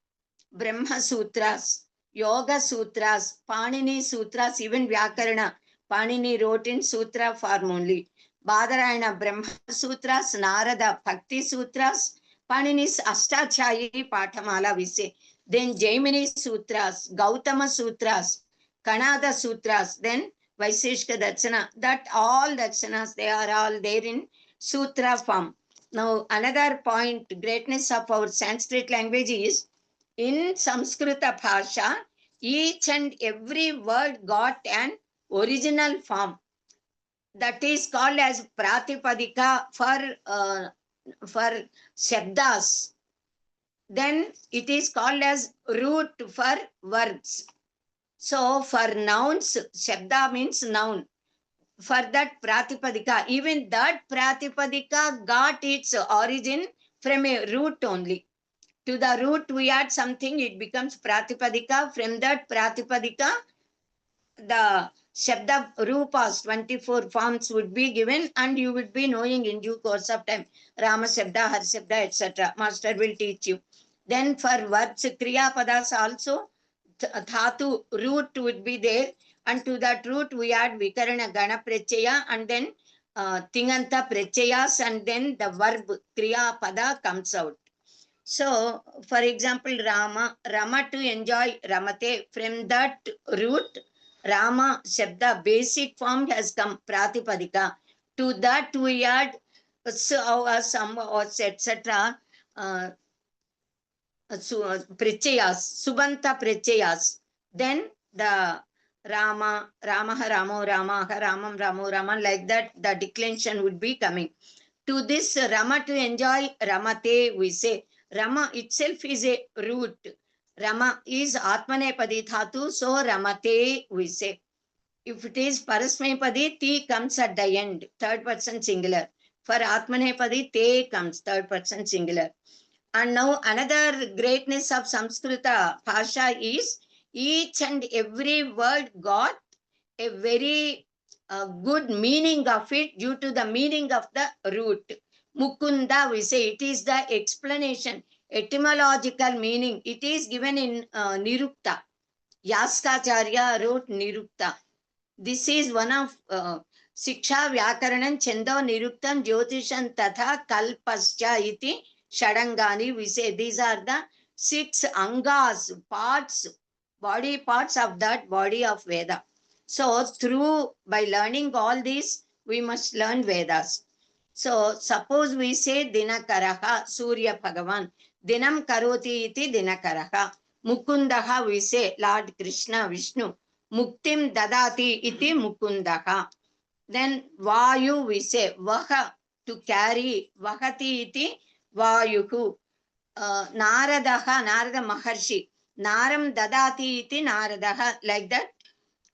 Brahma Sutras, Yoga Sutras, Panini Sutras, even Vyakarana, Panini wrote in Sutra form only. Badarayana Brahma Sutras, Narada Bhakti Sutras, Panini's Ashtachayi Pathamala we say. Then Jaimini Sutras, Gautama Sutras, Kanada Sutras, then Vaiseshika Darshana. That all darshanas, they are all there in Sutra form. Now, another point, greatness of our Sanskrit language is, in Samskrita Bhasha, each and every word got an original form. That is called as Pratipadika for Shabdas. Then it is called as root for words. So for nouns, Shabda means noun. For that Pratipadika, even that Pratipadika got its origin from a root only. To the root we add something, it becomes Pratipadika. From that Pratipadika, the Shabda Rupas, 24 forms would be given, and you would be knowing in due course of time. Rama Shabda, Har Shabda, etc. Master will teach you. Then for words, Kriya Padas also, Dhatu root would be there, and to that root we add Vikarana Gana Prachaya, and then Tinganta Prachayas, and then the verb Kriya Pada comes out. So, for example, Rama to enjoy, Ramate, from that root, Rama Shabda, basic form has come, Pratipadika. To that we add some, etc. Prichayas, Subanta Prichayas. Then the Rama, Ramaha, Ramo, Ramaha, Ramam, Ramo, Raman, like that, the declension would be coming. To this Rama to enjoy Ramate, we say. Rama itself is a root. Rama is Atmanepadi Dhatu, so Ramate, we say. If it is Parasmepadi, Ti comes at the end, third person singular. For Atmanepadi, Te comes, third person singular. And now another greatness of Samskrita Bhasha is each and every word got a very good meaning of it due to the meaning of the root. Mukunda, we say, it is the explanation, etymological meaning. It is given in Nirukta. Yaskacharya wrote Nirukta. This is one of Siksha, Vyakaranam, Chendo, Niruktam, Jyotishan, Tatha, Kalpascha, iti, Shadangani. We say these are the 6 angas, parts, body parts of that body of Veda. So by learning all these, we must learn Vedas. So suppose we say Dinakaraha, Surya Bhagavan, Dinam Karoti iti Dinakaraha. Mukundaha, we say Lord Krishna, Vishnu. Muktim dadati iti mukundaha. Then Vayu, we say Vaha, to carry, Vahati iti Vayuhu. Naradaha, Narada Maharshi. Naram dadati iti Naradaha. Like that,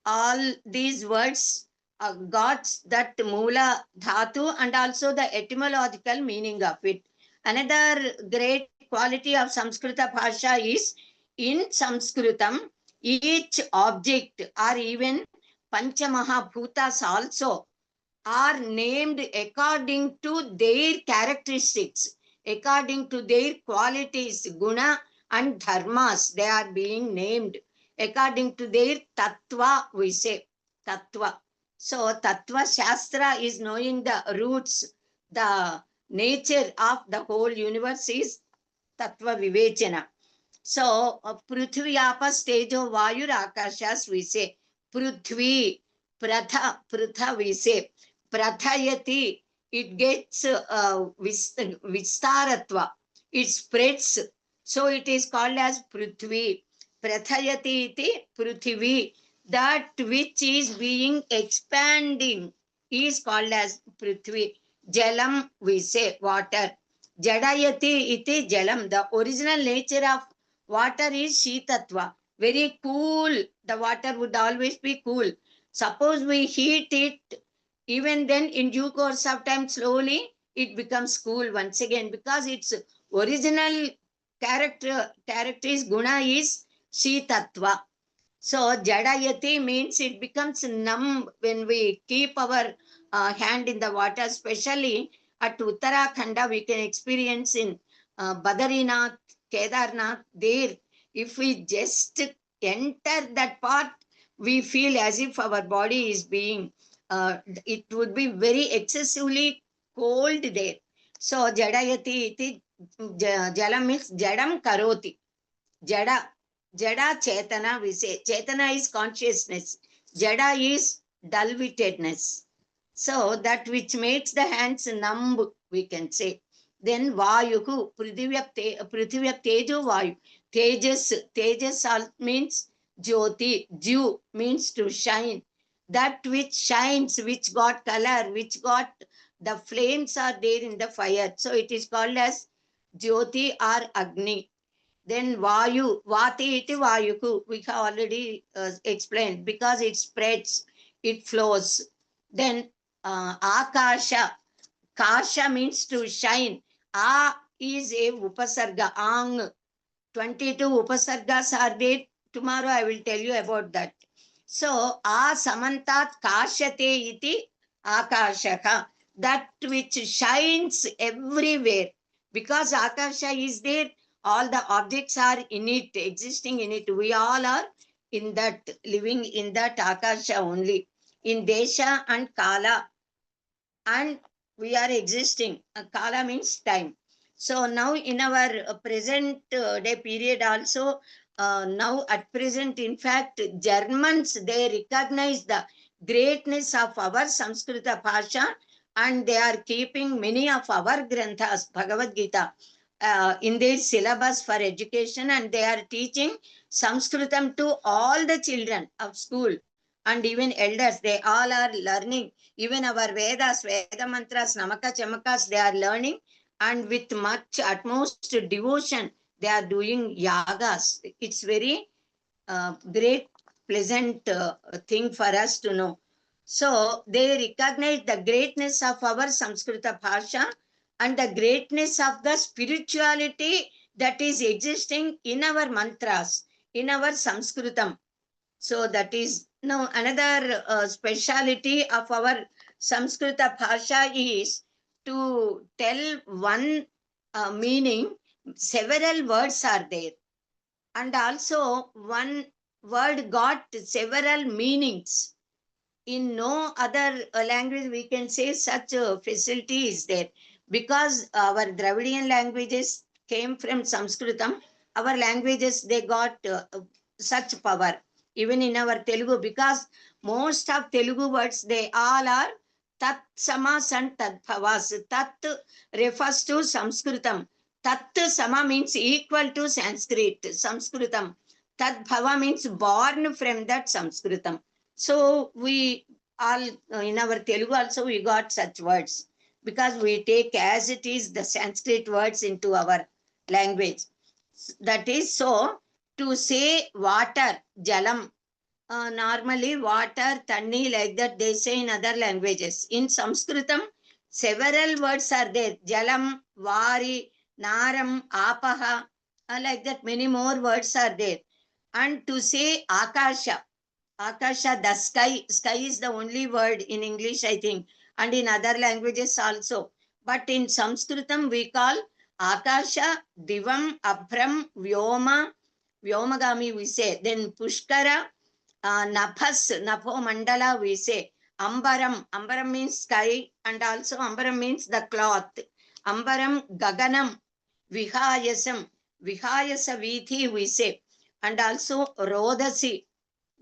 all these words got that Mula Dhatu and also the etymological meaning of it. Another great quality of Samskrita Bhasha is in Sanskritam, each object or even Panchamahabhutas also are named according to their characteristics, according to their qualities, guna and dharmas. They are being named according to their tattva, we say, tattva. So tattva shastra is knowing the roots, the nature of the whole universe is tattva vivechana. So Prithvi, Apas, Tejo, Vayur, Akashas, we say. Prithvi, Pratha, we say. Prathayati, it gets Vistaratva, it spreads. So it is called as Prithvi. Prathayati iti Prithvi, that which is being expanding is called as Prithvi. Jalam, we say, water. Jadayati iti Jalam, the original nature of water is Shitatva, very cool. The water would always be cool. Suppose we heat it, even then in due course of time, slowly it becomes cool once again, because its original character is guna is Shitatva. So Jadayati means it becomes numb when we keep our hand in the water, especially at Uttarakhanda. We can experience in Badrinath, Kedarnath, there, if we just enter that part, we feel as if our body is being, it would be very excessively cold there. So Jadayati iti Jala means Jadam Karoti. Jada Chetana, we say. Chetana is consciousness. Jada is dull-wittedness. So that which makes the hands numb, we can say. Then Vayuhu, Prithivya Tejo Vayu. Tejas means Jyoti. Ju means to shine. That which shines, which got color, which got the flames are there in the fire. So it is called as Jyoti or Agni. Then Vayu, Vati iti Vayuhu, we have already explained, because it spreads, it flows. Then Akasha, Kasha means to shine. A is a Upasarga, Ang. 22 Upasargas are there. Tomorrow I will tell you about that. So, A Samantat Kashate iti Akashaka, that which shines everywhere. Because Akasha is there, all the objects are in it, existing in it. We all are in that, living in that Akasha only. In Desha and Kala, and we are existing. Kala means time. So now in our present day period also, now at present, in fact, Germans, they recognize the greatness of our Samskrita Bhasha, and they are keeping many of our granthas, Bhagavad Gita, in their syllabus for education, and they are teaching Sanskritam to all the children of school. and even elders, they all are learning. Even our Vedas, Veda mantras, Namaka Chamakas, they are learning, and with much utmost devotion, they are doing yagas. It's very great, pleasant thing for us to know. So they recognize the greatness of our Samskrita Bhasha and the greatness of the spirituality that is existing in our mantras, in our Sanskritam. So that is now another speciality of our Samskrita Bhasha is to tell one meaning. Several words are there, and also one word got several meanings. In no other language we can say such a facility is there, because our Dravidian languages came from Sanskritam. Our languages, they got such power. Even in our Telugu, because most of Telugu words, they all are tat samas and tat bhavas. Tat refers to Sanskritam. Tat sama means equal to Sanskrit, Sanskritam. Tat bhava means born from that Sanskritam. So we all in our Telugu also we got such words, because we take as it is the Sanskrit words into our language. That is so. To say water, jalam, normally water, tanni, like that they say in other languages. In Sanskritam, several words are there. Jalam, vari, naram, apaha, like that many more words are there. And to say akasha, Akasha, the sky. Sky is the only word in English, I think, and in other languages also. But in Sanskritam, we call Akasha, Divam, Abram, Vyoma, Vyomagami, we say. Then Pushkara, Naphas, Napho Mandala, we say. Ambaram, Ambaram means sky, and also Ambaram means the cloth. Ambaram, Gaganam, Vihayasam, Vihayasa Vithi, we say. And also Rodasi.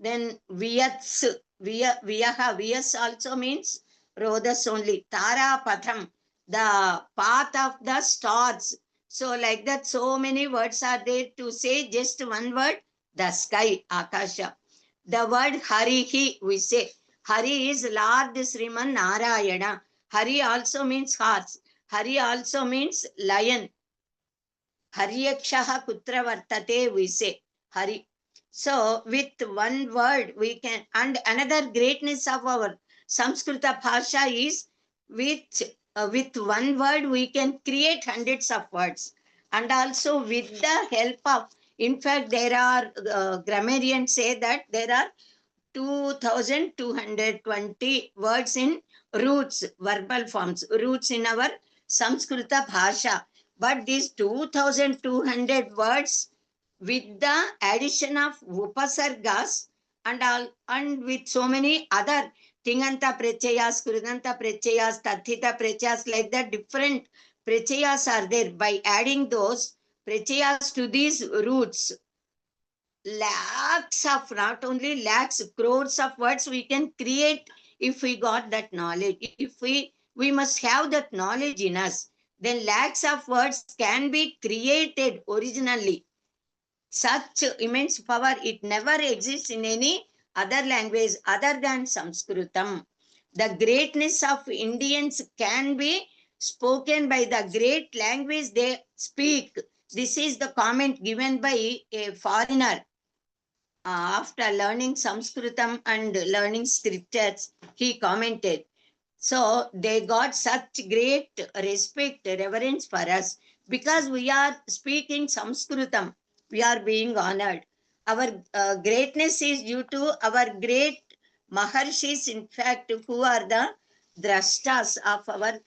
Then Vyats, Vyaha, Vyas also means Rodas only. Tara Patham, the path of the stars. So like that, so many words are there to say just one word, the sky, Akasha. The word Harihi, we say. Hari is Lord Sriman Narayana. Hari also means horse. Hari also means lion. Haryakshaha kutra vartate, we say. Hari. So with one word we can, and another greatness of our Samskrita Bhasha is with one word we can create hundreds of words. And also with the help of, in fact, there are grammarians say that there are 2220 words in roots, verbal forms, roots in our Samskrita Bhasha. But these 2200 words, with the addition of upasargas and all, and with so many other tinganta prechayas, krudanta prechayas, tathita prechayas, like that different prechayas are there. By adding those prechayas to these roots, lakhs of, not only lakhs, crores of words we can create if we got that knowledge. If we must have that knowledge in us, then lakhs of words can be created originally. Such immense power, it never exists in any other language other than Sanskritam. The greatness of Indians can be spoken by the great language they speak. This is the comment given by a foreigner after learning Sanskritam and learning scriptures. He commented. So they got such great respect, reverence for us, because we are speaking Sanskritam. We are being honored. Our greatness is due to our great Maharshis, in fact, who are the drashtas of our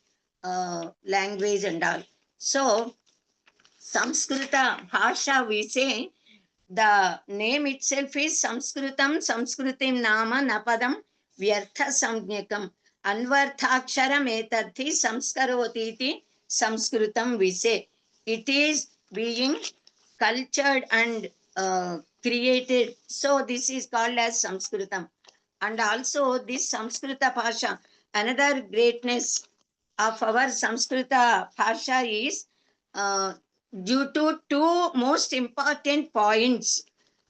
language and all. So Samskrita Bhasha, we say, the name itself is Sanskritam, Sanskritim Nama Napadam Vyartha Samnyakam. Anvarthaksharam etadhi samskarotiti Sanskritam, we say. It is being cultured and created. So this is called as Sanskritam. And also this Samskrita Bhasha, another greatness of our Samskrita Bhasha is due to two most important points.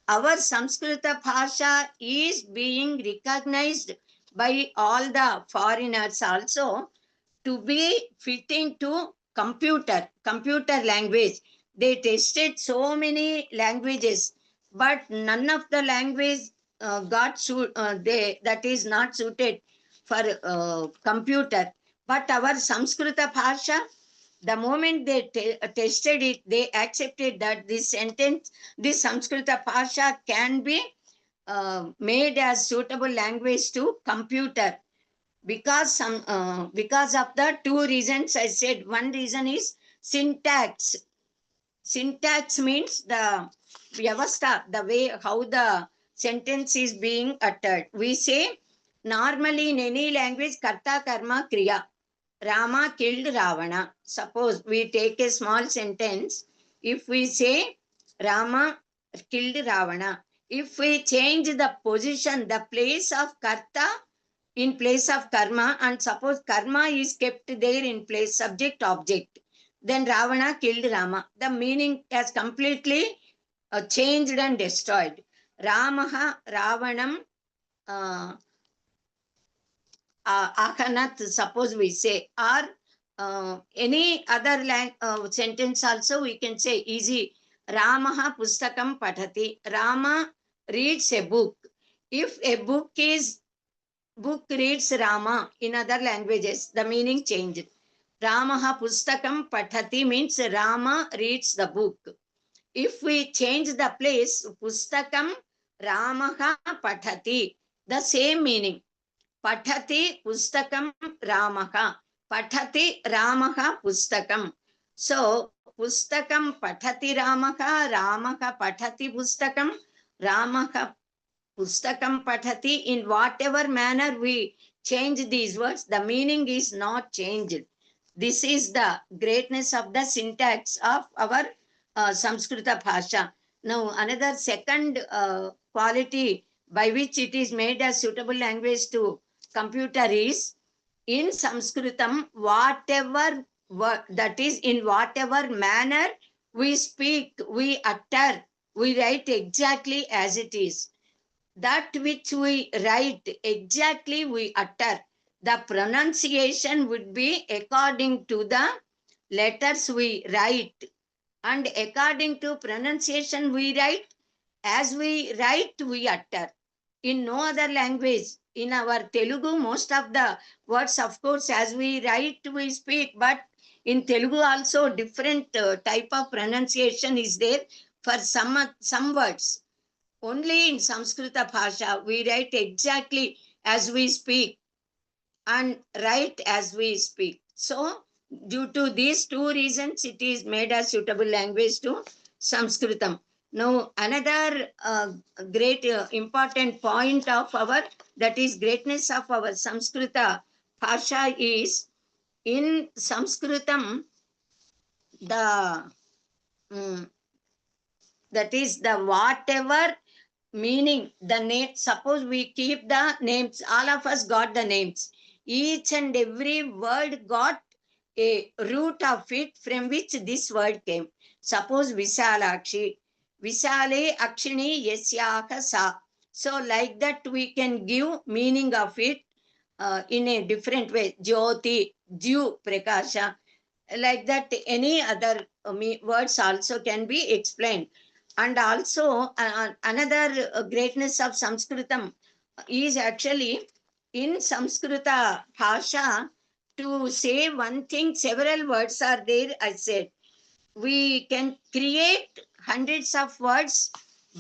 our Sanskrita Bhasha is being recognized by all the foreigners also to be fitting to computer language. They tested so many languages, but none of the language that is not suited for computer. But our Sanskrita Bhasha, the moment they tested it, they accepted that this sentence, this Sanskrita Bhasha can be made as suitable language to computer, because of the two reasons I said. One reason is syntax. Syntax means the vyavastha, the way how the sentence is being uttered. We say normally in any language karta karma kriya. Rama killed Ravana. Suppose we take a small sentence. If we say Rama killed Ravana, if we change the position, the place of karta in place of karma, and suppose karma is kept there in place subject object, then Ravana killed Rama. The meaning has completely changed and destroyed. Ramaha Ravanam Akanat, suppose we say, or any other sentence also we can say easy. Ramaha pustakam patati. Rama reads a book. If a book reads Rama in other languages, the meaning changed. Ramaha pustakam patati means Rama reads the book. If we change the place, pustakam Ramaha patati, the same meaning. Pathati pustakam Ramaha. Pathati Ramaha pustakam. So, pustakam pathati Ramaha, Ramaha pathati pustakam, Ramaha pustakam pathati. In whatever manner we change these words, the meaning is not changed. This is the greatness of the syntax of our Samskrita Bhasha. Now, another second quality by which it is made as suitable language to computer is in Sanskritam, whatever that is in whatever manner we speak, we utter, we write exactly as it is. That which we write exactly we utter. The pronunciation would be according to the letters we write, and according to pronunciation we write, as we write we utter. In no other language, in our Telugu, most of the words, of course, as we write we speak, but in Telugu also different type of pronunciation is there for some words. Only in Samskrita Bhasha we write exactly as we speak and write as we speak. So, due to these two reasons, it is made as suitable language to Sanskritam. Now, another great important point of our, that is greatness of our Samskrita Bhasha is, in Sanskritam, the that is the whatever meaning, the name, suppose we keep the names, all of us got the names, each and every word got a root of it from which this word came. Suppose Visalakshi, Visale Akshini Yasyaka Sa. So like that we can give meaning of it in a different way. Jyoti, Jyu Prakasha, like that any other words also can be explained. And also another greatness of Sanskritam is actually in Samskrita Bhasha, to say one thing, several words are there. I said we can create hundreds of words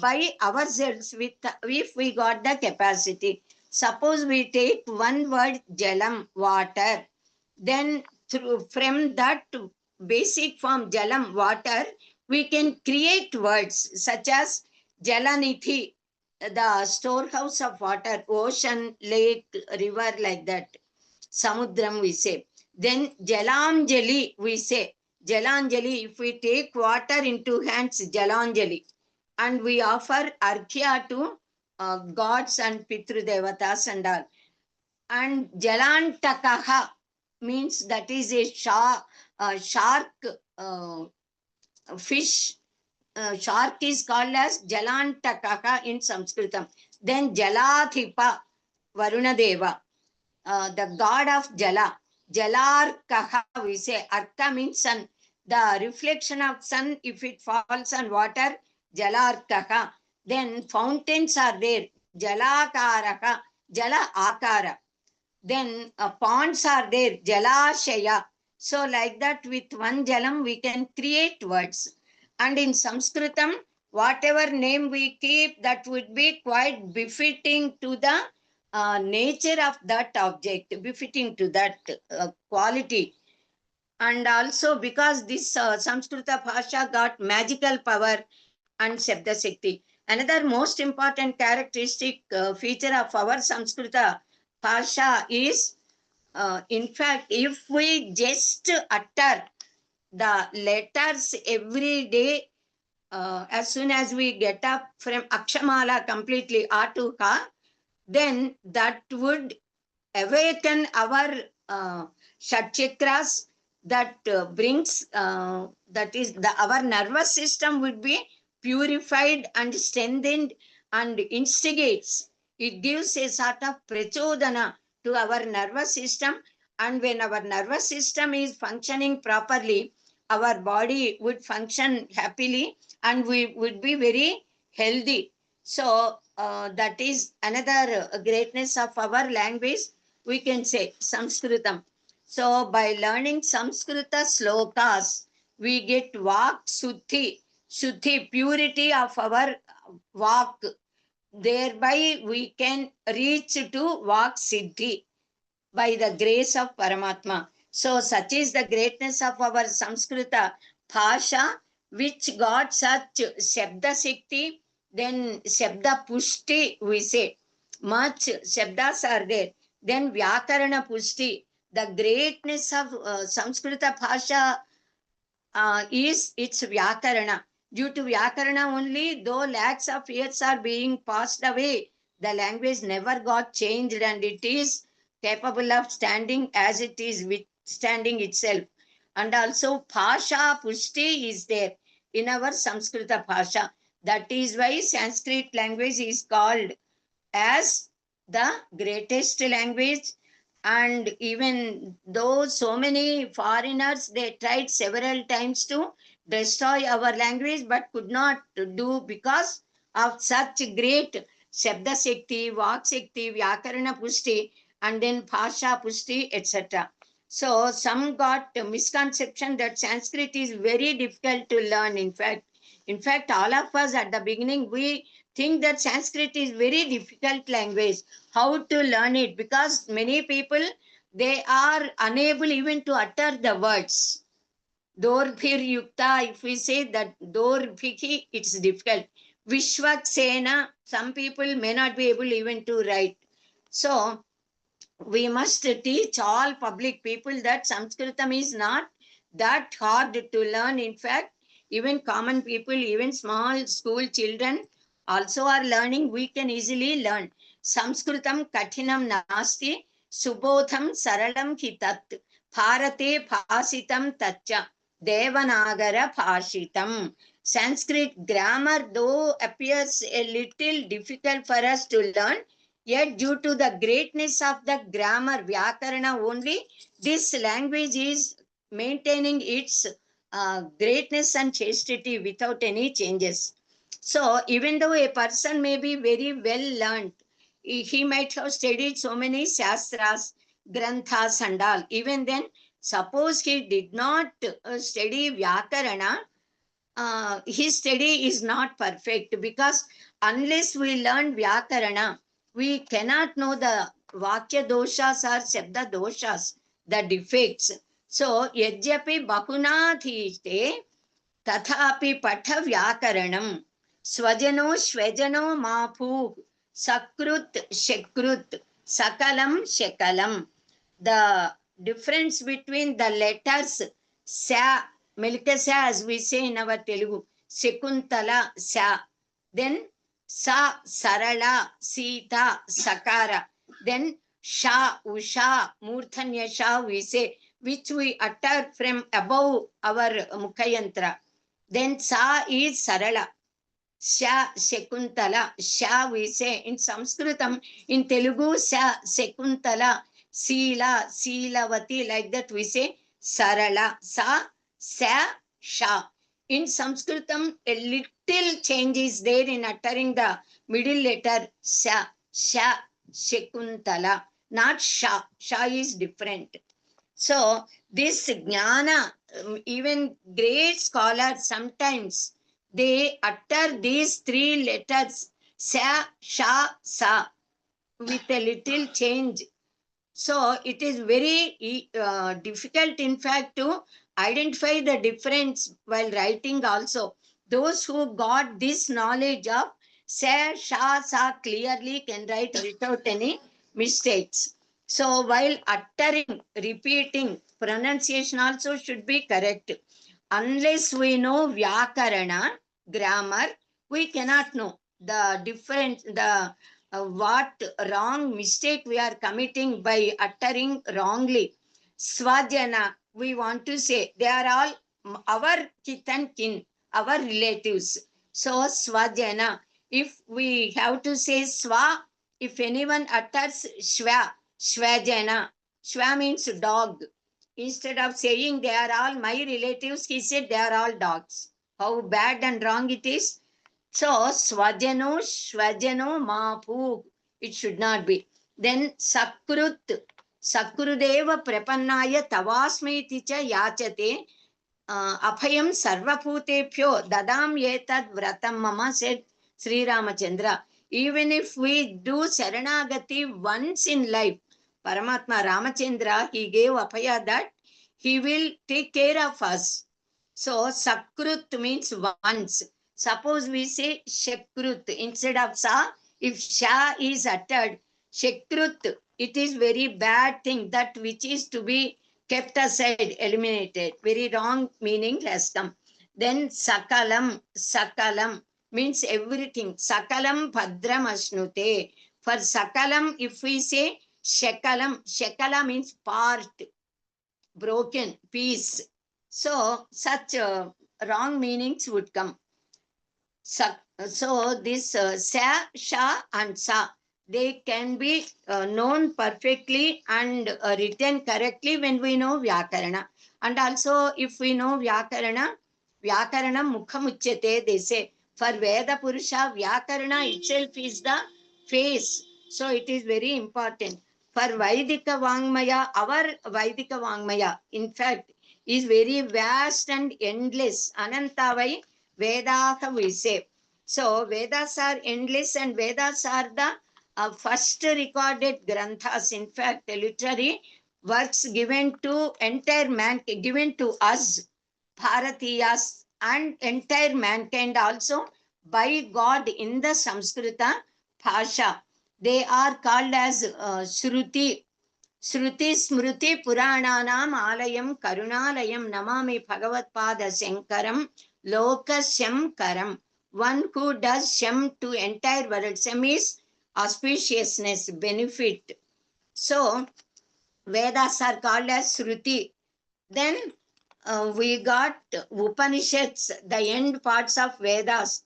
by ourselves with, if we got the capacity. Suppose we take one word jalam, water, then from that basic form jalam, water, we can create words such as Jalanithi, the storehouse of water, ocean, lake, river, like that. Samudram we say. Then Jalanjali we say. Jalanjali, if we take water into hands, Jalanjali, and we offer Arkhya to gods and Pitru Devatas and all. And Jalantakaha means that is a shark fish shark is called as Jalantakaha in Sanskritam. Then Jalathipa Varunadeva, the god of Jala. Jalarkaha, we say. Arka means sun. The reflection of sun, if it falls on water, Jalarkaha. Then fountains are there. Jalakaraka, Jala Akara. Then ponds are there. Jalashaya. So like that, with one jalam, we can create words. And in Sanskritam, whatever name we keep, that would be quite befitting to the nature of that object, befitting to that quality. And also because this Samskrita Bhasha got magical power and Shabda Shakti. Another most important characteristic feature of our Samskrita Bhasha is, in fact, if we just utter the letters every day, as soon as we get up from Akshamala completely, A to Ka, then that would awaken our Shat that brings, that is, our nervous system would be purified and strengthened and instigates. It gives a sort of prachodana to our nervous system. And when our nervous system is functioning properly, our body would function happily and we would be very healthy. So that is another greatness of our language, we can say, Sanskritam. So by learning Samskrita slokas, we get Vak Shuddhi, purity of our Vak. Thereby we can reach to Vak Siddhi by the grace of Paramatma. So such is the greatness of our Samskrita Bhasha, which got such Shabda Shakti, then Shabda Pushti, we say. Much Shabdas are there. Then Vyakarana Pushti. The greatness of Samskrita Bhasha is its Vyakarana. Due to Vyakarana only, though lakhs of years are being passed away, the language never got changed and it is capable of standing as it is, withstanding itself. And also Bhasha Pushti is there in our Samskrita Bhasha. That is why Sanskrit language is called as the greatest language. And even though so many foreigners, they tried several times to destroy our language but could not do because of such great Shabda Shakti, Vak Shakti, Vyakarana Pushti, and then Bhasha Pushti, etc. So some got a misconception that Sanskrit is very difficult to learn. In fact, all of us at the beginning, we think that Sanskrit is very difficult language. How to learn it? Because many people, they are unable even to utter the words. Dorbhir yukta, if we say that dorbhiki, it's difficult. Vishwaksena, some people may not be able even to write. So we must teach all public people that Sanskritam is not that hard to learn. In fact, even common people, even small school children also are learning. We can easily learn. Sanskritam kathinam nasti, subodham saralam hitat, bharate bhasitam tacha, devanagara bhashitam. Sanskrit grammar, though appears a little difficult for us to learn, yet due to the greatness of the grammar, Vyakarana only, this language is maintaining its greatness and chastity without any changes. So even though a person may be very well learned, he might have studied so many shastras, granthas and all. Even then, suppose he did not study Vyakarana, his study is not perfect, because unless we learn Vyakarana, we cannot know the Vakya doshas or Shabda doshas, the defects. So, yajyapi bahunadhite tathapi patha Vyakaranam swajano shvajano mapu sakrut shekrut sakalam shekalam. The difference between the letters sa, Melikasa, as we say in our Telugu, Sekuntala, Sa, then Sa, Sarala, Sita, Sakara, then Sha, Usha, Murthanya Sha, we say, which we utter from above our Mukhayantra. Then Sa is Sarala. Sha Shekuntala. Sha we say in Sanskritam, in Telugu Sha Shekuntala, Sila, Silavati, like that we say Sarala. Sa, Sa, Sha. In Sanskritam, a little change is there in uttering the middle letter Sha, Sha, Shekuntala, not Sha. Sha is different. So this jnana, even great scholars sometimes they utter these three letters sa, sha, sa with a little change. So it is very difficult, in fact, to identify the difference while writing also. Those who got this knowledge of sa, sha, sa clearly can write without any mistakes. So while uttering, repeating, pronunciation also should be correct. Unless we know Vyakarana, grammar, we cannot know the difference, the what wrong mistake we are committing by uttering wrongly. Svajana, we want to say they are all our kith and kin, our relatives. So Svajana, if we have to say Swa, if anyone utters Shva, Shvajana, Shva means dog. Instead of saying they are all my relatives, he said they are all dogs. How bad and wrong it is. So, Swajano, Shvajano, Mapu. It should not be. Then, Sakrut. Sakrudeva Prapannaya Tavasmiti cha Yachate. Abhayam Sarvabhutebhyo Dadam Yetad Vratam Mama, said Sri Ramachandra. Even if we do Saranagati once in life, Paramatma Ramachandra, he gave Abhaya that he will take care of us. So, Sakrut means once. Suppose we say Shakrut instead of Sa, if Sha is uttered, Shakrut, it is very bad thing, that which is to be kept aside, eliminated. Very wrong meaning has come. Then Sakalam, Sakalam means everything. Sakalam Bhadram Ashnute. For Sakalam, if we say Shekalam, Shekala means part, broken, piece. So such wrong meanings would come. So this Sa, Sha and Sa, they can be known perfectly and written correctly when we know Vyakarana. And also if we know Vyakarana, Vyakarana Mukhamuchyate, they say. For Veda Purusha, Vyakarana itself is the face. So it is very important. For Vaidika Vangmaya, our Vaidika Vangmaya, in fact, is very vast and endless. Anantavai Vedaha we say. So Vedas are endless and Vedas are the first recorded granthas. In fact, literary works given to entire man, given to us, Bharatiyas, and entire mankind also by God in the Samskrita Bhasha. They are called as Shruti. Shruti Smruti Purananam Alayam Karunalayam Namami Bhagavatpada Shankaram Lokashyam Karam. One who does Shem to entire world. Shem is auspiciousness, benefit. So, Vedas are called as Shruti. Then we got Upanishads, the end parts of Vedas.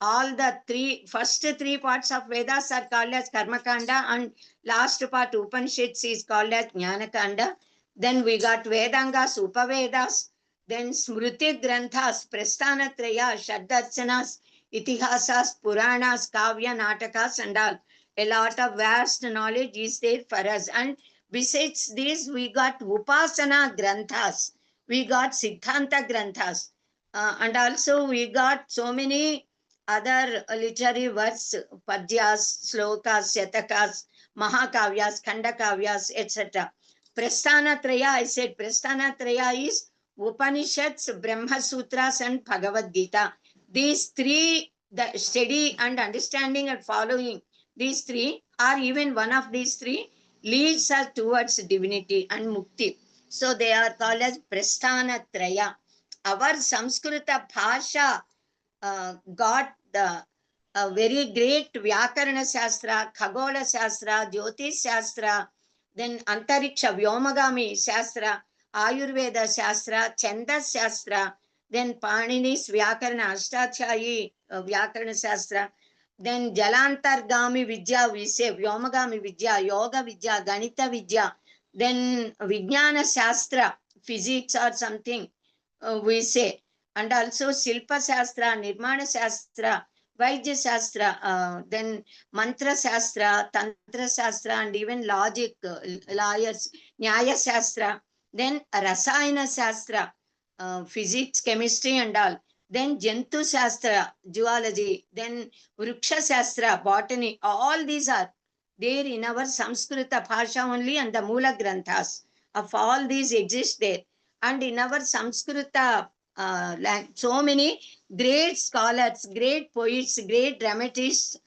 All the first three parts of Vedas are called as Karmakanda, and last part Upanishads is called as Jnanakanda. Then we got Vedangas, Upavedas, then Smruti Granthas, Prasthanatraya, Shaddarsanas, Itihasas, Puranas, Kavya, Natakas and all. A lot of vast knowledge is there for us. And besides this, we got Upasana Granthas, we got Siddhanta Granthas, and also we got so many other literary works, padyas, slokas, shatakas, mahakavyas, khandakavyas, etc. Prasthanatraya, I said Prasthanatraya is Upanishads, Brahma Sutras and Bhagavad Gita. These three, the study and understanding and following these three, or even one of these three, leads us towards divinity and mukti. So they are called as Prasthanatraya. Our Samskrita Bhasha got the very great Vyakarana Shastra, Khagola Shastra, Jyotish Shastra, then Antariksha Vyomagami Shastra, Ayurveda Shastra, Chandas Shastra, then Panini's Vyakarana Ashtadhyayi Vyakarana Shastra, then Jalantargami Vidya we say, Vyomagami Vidya, Yoga Vidya, Ganita Vidya, then Vijnana Shastra, physics or something we say, and also Silpa Shastra, Nirmana Shastra, Vaidya Shastra, then Mantra Shastra, Tantra Shastra, and even logic, lawyers, Nyaya Shastra, then Rasayana Shastra, physics, chemistry, and all. Then Jantu Shastra, zoology, then Vriksha Shastra, botany, all these are there in our Samskrita Bhasha only, and the Mula Granthas of all these exist there. And in our Samskrita, so many great scholars, great poets, great dramatists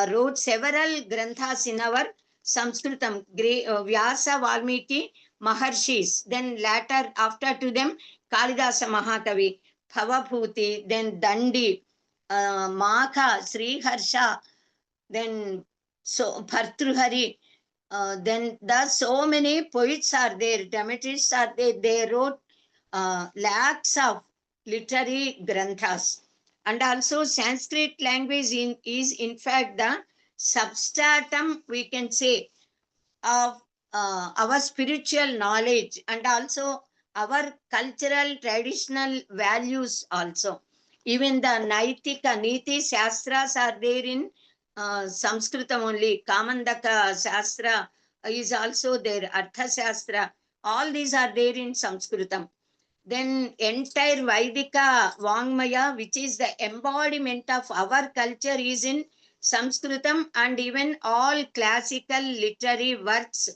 wrote several granthas in our Sanskritam. Vyasa, Valmiki, Maharshis. Then later, after to them, Kalidasa Mahakavi, Bhavabhuti, then Dandi, Maka, Sri Harsha, then so Bhartruhari. Then so many poets are there, dramatists are there. They wrote lakhs of literary granthas. And also Sanskrit language is in fact the substratum, we can say, of our spiritual knowledge, and also our cultural traditional values also. Even the Naitika, Niti Shastras are there in Sanskritam only. Kamandaka Shastra is also there, Artha Shastra. All these are there in Sanskritam. Then entire Vaidika Vangmaya, which is the embodiment of our culture, is in Sanskritam, and even all classical literary works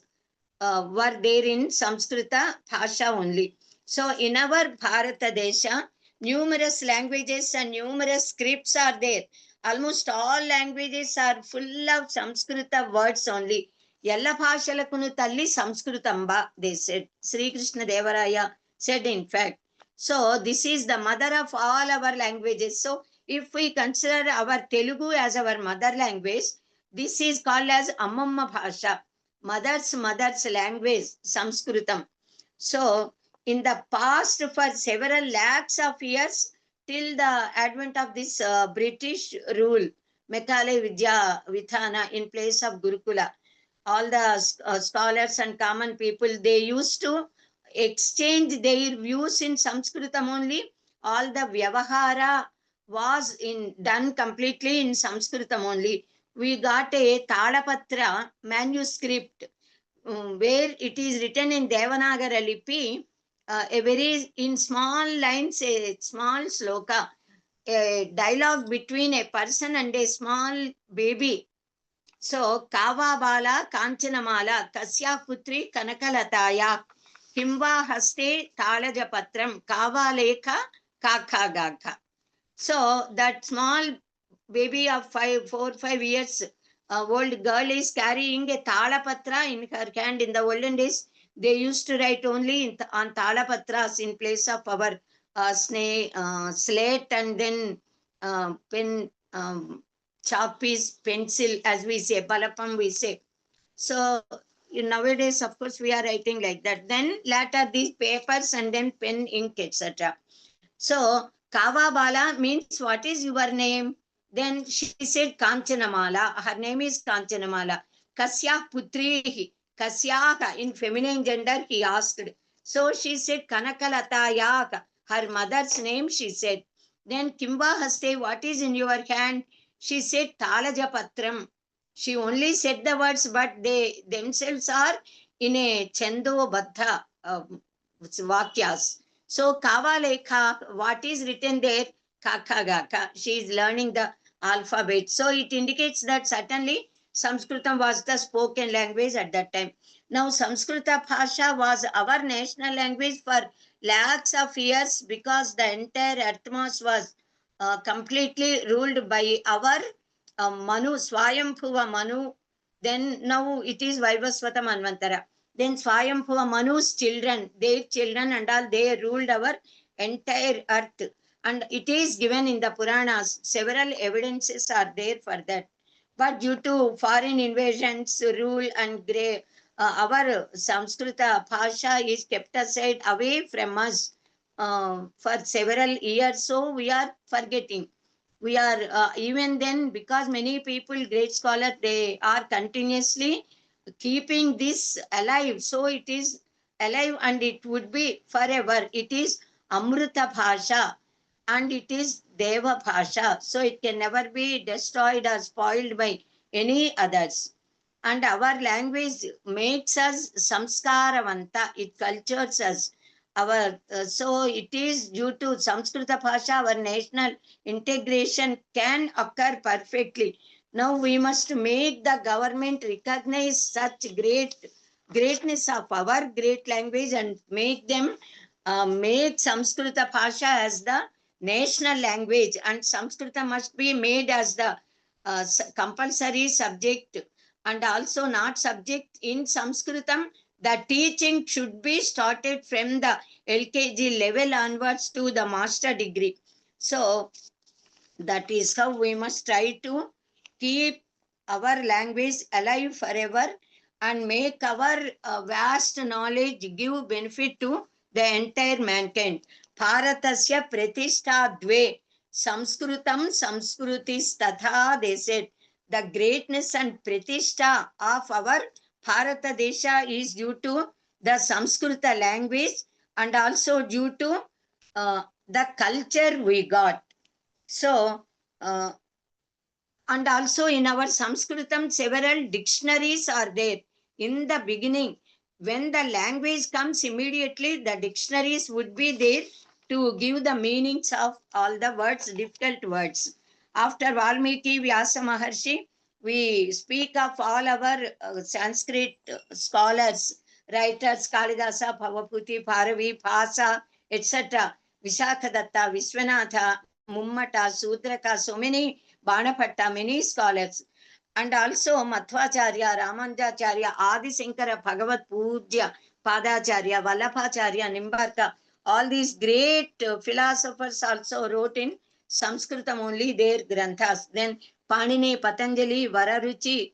were there in Samskrita Bhasha only. So in our Bharata Desha, numerous languages and numerous scripts are there. Almost all languages are full of Samskrita words only. Yalla bhashalakunu talli Samskritamba, they said. Sri Krishna Devaraya said, in fact. So this is the mother of all our languages. So if we consider our Telugu as our mother language, this is called as Ammamma Bhasha, mother's language, Sanskritam. So in the past, for several lakhs of years, till the advent of this British rule, Macaulay Vidya Vithana in place of Gurukula, all the scholars and common people, they used to exchange their views in Sanskritam only. All the Vyavahara was done completely in Sanskritam only. We got a Talapatra manuscript where it is written in Devanagara Lipi, a very in small lines, a small sloka, a dialogue between a person and a small baby. So, Kava Bala Kanchanamala Kasya Putri Kanakalataya Himva Haste Talajapatram Kava Lekha Kaka Gaka. So that small baby of 4, 5 years old girl is carrying a talapatra in her hand. In the olden days, they used to write only on talapatras in place of our slate, and then pen, chalk piece, pencil, as we say, balapam we say. So nowadays, of course, we are writing like that. Then later these papers, and then pen, ink, etc. So Kava Bala means, what is your name? Then she said Kanchanamala. Her name is Kanchanamala. Kasya Putrihi. Kasyaha, in feminine gender, he asked. So she said Kanakalatayaka. Her mother's name, she said. Then Kimba Haste, what is in your hand? She said Talajapatram. She only said the words, but they themselves are in a Chendo Baddha Vakyas. So Kava Lekha, what is written there? Kaka Gaka. She is learning the alphabet. So it indicates that certainly Sanskritam was the spoken language at that time. Now Samskrita Bhasha was our national language for lakhs of years, because the entire Earthmos was completely ruled by our Manu, Swayambhuva Manu. Then now it is Vaivasvata Manvantara. Then Swayambhuva Manu's children, their children and all, they ruled our entire earth. And it is given in the Puranas. Several evidences are there for that. But due to foreign invasions, rule, and our Samskrita Bhasha is kept aside away from us. for several years, so we are forgetting. We are even then, because many people, great scholars, they are continuously keeping this alive. So it is alive and it would be forever. It is Amrita Bhasha and it is Deva Bhasha. So it can never be destroyed or spoiled by any others. And our language makes us samskaravanta, it cultures us. Our so it is due to Samskrita Bhasha, our national integration can occur perfectly. Now we must make the government recognize such greatness of our great language and make them make Samskrita Bhasha as the national language, and Samskrita must be made as the compulsory subject, and also not subject in Sanskritam. The teaching should be started from the LKG level onwards to the master degree. So that is how we must try to keep our language alive forever and make our vast knowledge give benefit to the entire mankind. Bharatasya pratishtha dve Samskrutam Samskrutis tatha, they said. The greatness and pratishtha of our Bharata Desha is due to the Samskrita language and also due to the culture we got. So, and also in our Sanskritam, several dictionaries are there. In the beginning, when the language comes, immediately the dictionaries would be there to give the meanings of all the words, difficult words. After Valmiki, Vyasa Maharshi, we speak of all our Sanskrit scholars, writers, Kalidasa, Bhavaputi, Bharavi, Phasa, etc. Vishakhadatta, Viswanatha, Mummata, Sudraka, so many, Banapatta, many scholars. And also Madhvacharya, Ramanujacharya, Adi Sankara, Bhagavat Pujya, Padacharya, Vallabhacharya, Nimbarka, all these great philosophers also wrote in Sanskritam only their granthas. Then Panini, Patanjali, Vararuchi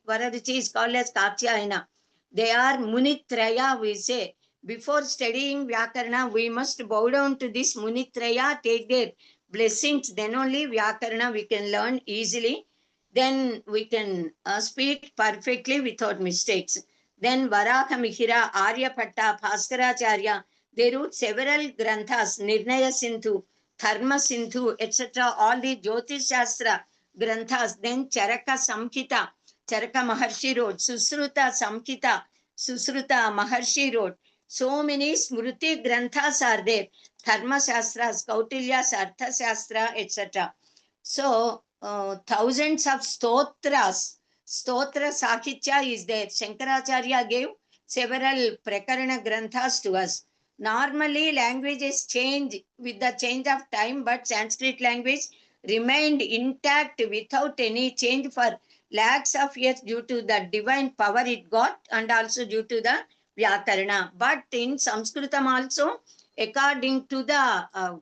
is called as Katyayana. They are Munitraya, we say. Before studying Vyakarana, we must bow down to this Munitraya, take their blessings, then only Vyakarana we can learn easily. Then we can speak perfectly without mistakes. Then Varaha Mihira, Aryabhatta, Bhaskaracharya, they wrote several granthas, Nirnaya Sindhu, Dharma Sindhu, etc. All the Jyotish Shastra granthas. Then Charaka Samhita, Charaka Maharshi wrote, Susruta Samhita, Susruta Maharshi wrote. So many Smriti granthas are there. Dharma Shastras, Kautilya's Artha Shastra, etc. So, thousands of stotras, stotra Sahitya is there. Shankaracharya gave several Prakarana granthas to us. Normally, languages change with the change of time, but Sanskrit language remained intact without any change for lakhs of years due to the divine power it got and also due to the Vyakarana. But in Sanskritam also, according to the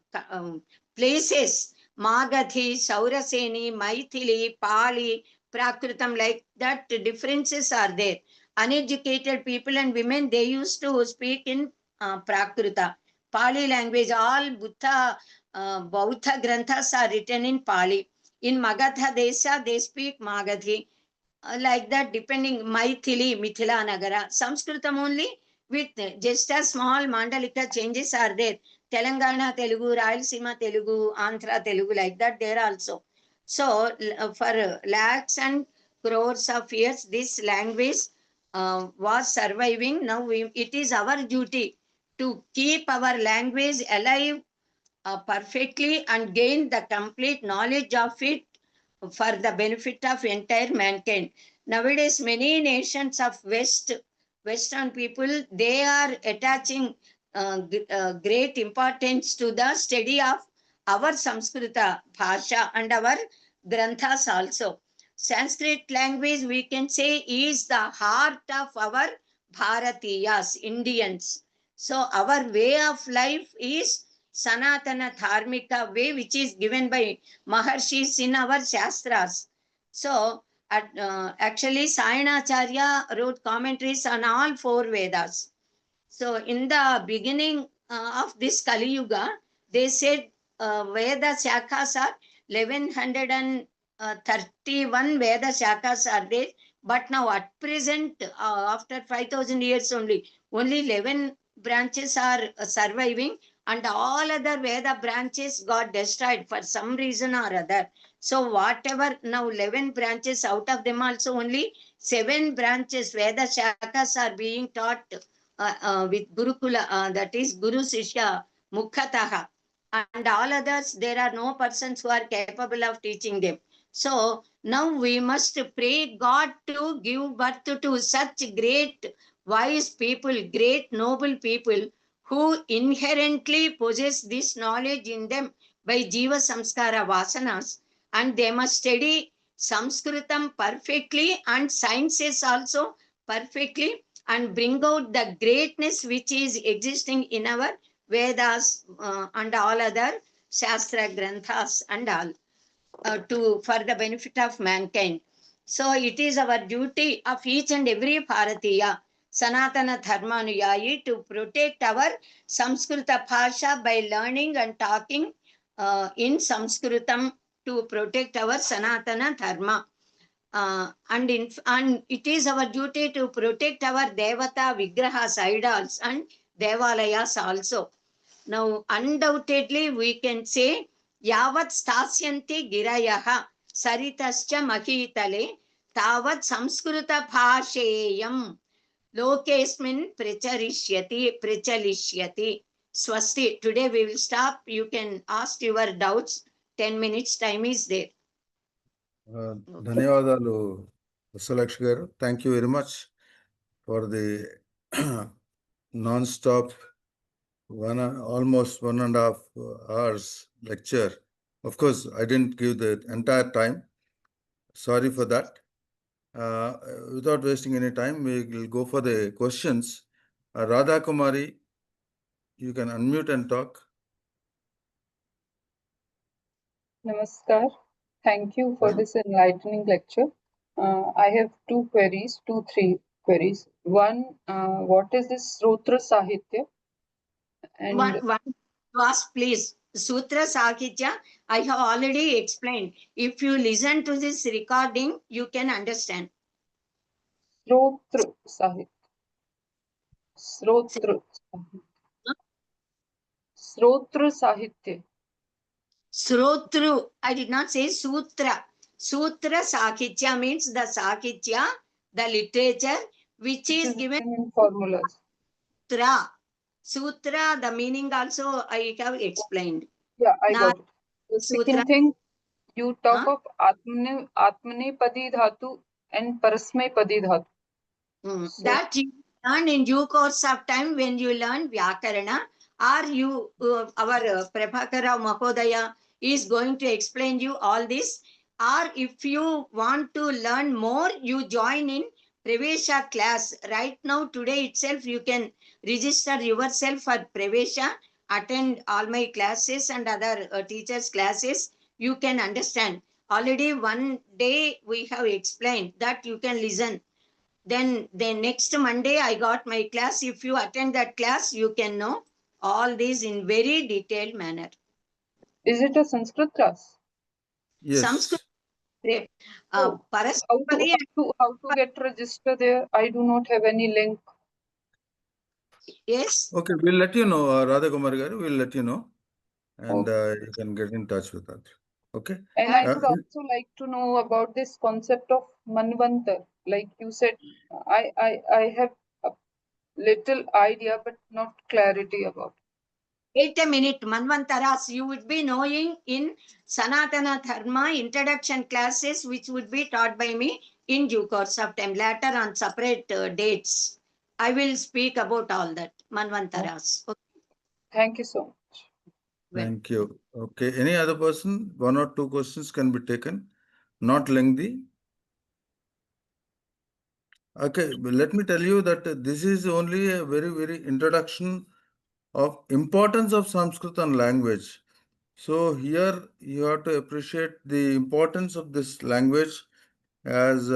places, Magadhi, Sauraseni, Maithili, Pali, Prakritam, like that, differences are there. Uneducated people and women, they used to speak in Prakrita. Pali language, all Buddha, Bauddha granthas are written in Pali. In Magadha Desha, they speak Magadhi. Like that, depending, Maithili, Mithila Nagara. Sanskritam only, with just a small Mandalika changes are there. Telangana Telugu, Rayalaseema Telugu, Andhra Telugu, like that there also. So for lakhs and crores of years, this language was surviving. Now it is our duty to keep our language alive perfectly and gain the complete knowledge of it for the benefit of entire mankind. Nowadays, many nations of Western people, they are attaching great importance to the study of our Samskrita Bhasha and our Granthas also. Sanskrit language, we can say, is the heart of our Bharatiyas, Indians. So our way of life is Sanatana Dharmika way, which is given by Maharshis in our Shastras. So, actually, Sayanacharya wrote commentaries on all four Vedas. So, in the beginning of this Kali Yuga, they said Veda Shakhas are 1131 Veda Shakhas are there, but now at present, after 5000 years only 11 branches are surviving, and all other Veda branches got destroyed for some reason or other. So whatever now 11 branches, out of them also only 7 branches Veda Shakhas are being taught with Gurukula, that is Guru Sishya Mukhataha, and all others there are no persons who are capable of teaching them. So now we must pray God to give birth to such great wise people, great noble people who inherently possess this knowledge in them by Jiva Samskara Vasanas, and they must study Sanskritam perfectly and sciences also perfectly, and bring out the greatness which is existing in our Vedas and all other Shastra Granthas and all, for the benefit of mankind. So it is our duty of each and every Bharatiya, Sanatana Dharmanuyayi, to protect our Samskrita Bhasha by learning and talking in Sanskritam, to protect our Sanatana Dharma. And it is our duty to protect our Devata Vigrahas, idols, and Devalayas also. Now, undoubtedly, we can say, Yavat Stasyanti Girayaha Saritascha Mahitale Tavat Samskruta Bhasheyam Lokesmin Pracharishyati. Swasti. Today we will stop. You can ask your doubts. 10 minutes time is there. ధన్యవాదాలు వత్సలక్ష గారు. Thank you very much for the non-stop almost 1.5 hours lecture. Of course, I didn't give the entire time. Sorry for that. Without wasting any time, we will go for the questions. Radha Kumari, you can unmute and talk. Namaskar. Thank you for this enlightening lecture. I have three queries. One, what is this Srotra Sahitya? And One was, please, Sutra Sakitya, I have already explained. If you listen to this recording, you can understand. Srotra Sahitya. Srotra Sahitya. Srotru, I did not say Sutra. Sutra Sakitya means the Sakitya, the literature, which is given in formulas. Sutra, the meaning also I have explained. Yeah, I got it. The Sutra. second thing, you talk of Atmane Padi Dhatu and Parasmay Padi Dhatu. So, that you learn in due course of time when you learn Vyakarana, or you, our Prabhakara Mahodaya is going to explain you all this. Or if you want to learn more, you join in Pravesha class. Right now, today itself, you can register yourself for Pravesha, attend all my classes and other teachers' classes. You can understand. Already one day we have explained that you can listen. Then the next Monday, I got my class. If you attend that class, you can know all these in very detailed manner. is it a Sanskrit class? Yes. Sanskrit. How to get registered there? I do not have any link. Yes. Okay, we'll let you know, Radha Kumari garu, we'll let you know, and Okay. you can get in touch with us. Okay. And I would also like to know about this concept of Manvantar. Like you said, I have a little idea, but not clarity about it. Wait a minute, Manvantaras, you would be knowing in Sanatana Dharma introduction classes, which would be taught by me in due course of time, later on separate dates. I will speak about all that, Manvantaras. Okay. Thank you so much. Thank you. Okay, any other person? 1 or 2 questions can be taken, not lengthy. Okay, but let me tell you that this is only a very, very introduction of importance of Sanskrit and language. So here you have to appreciate the importance of this language as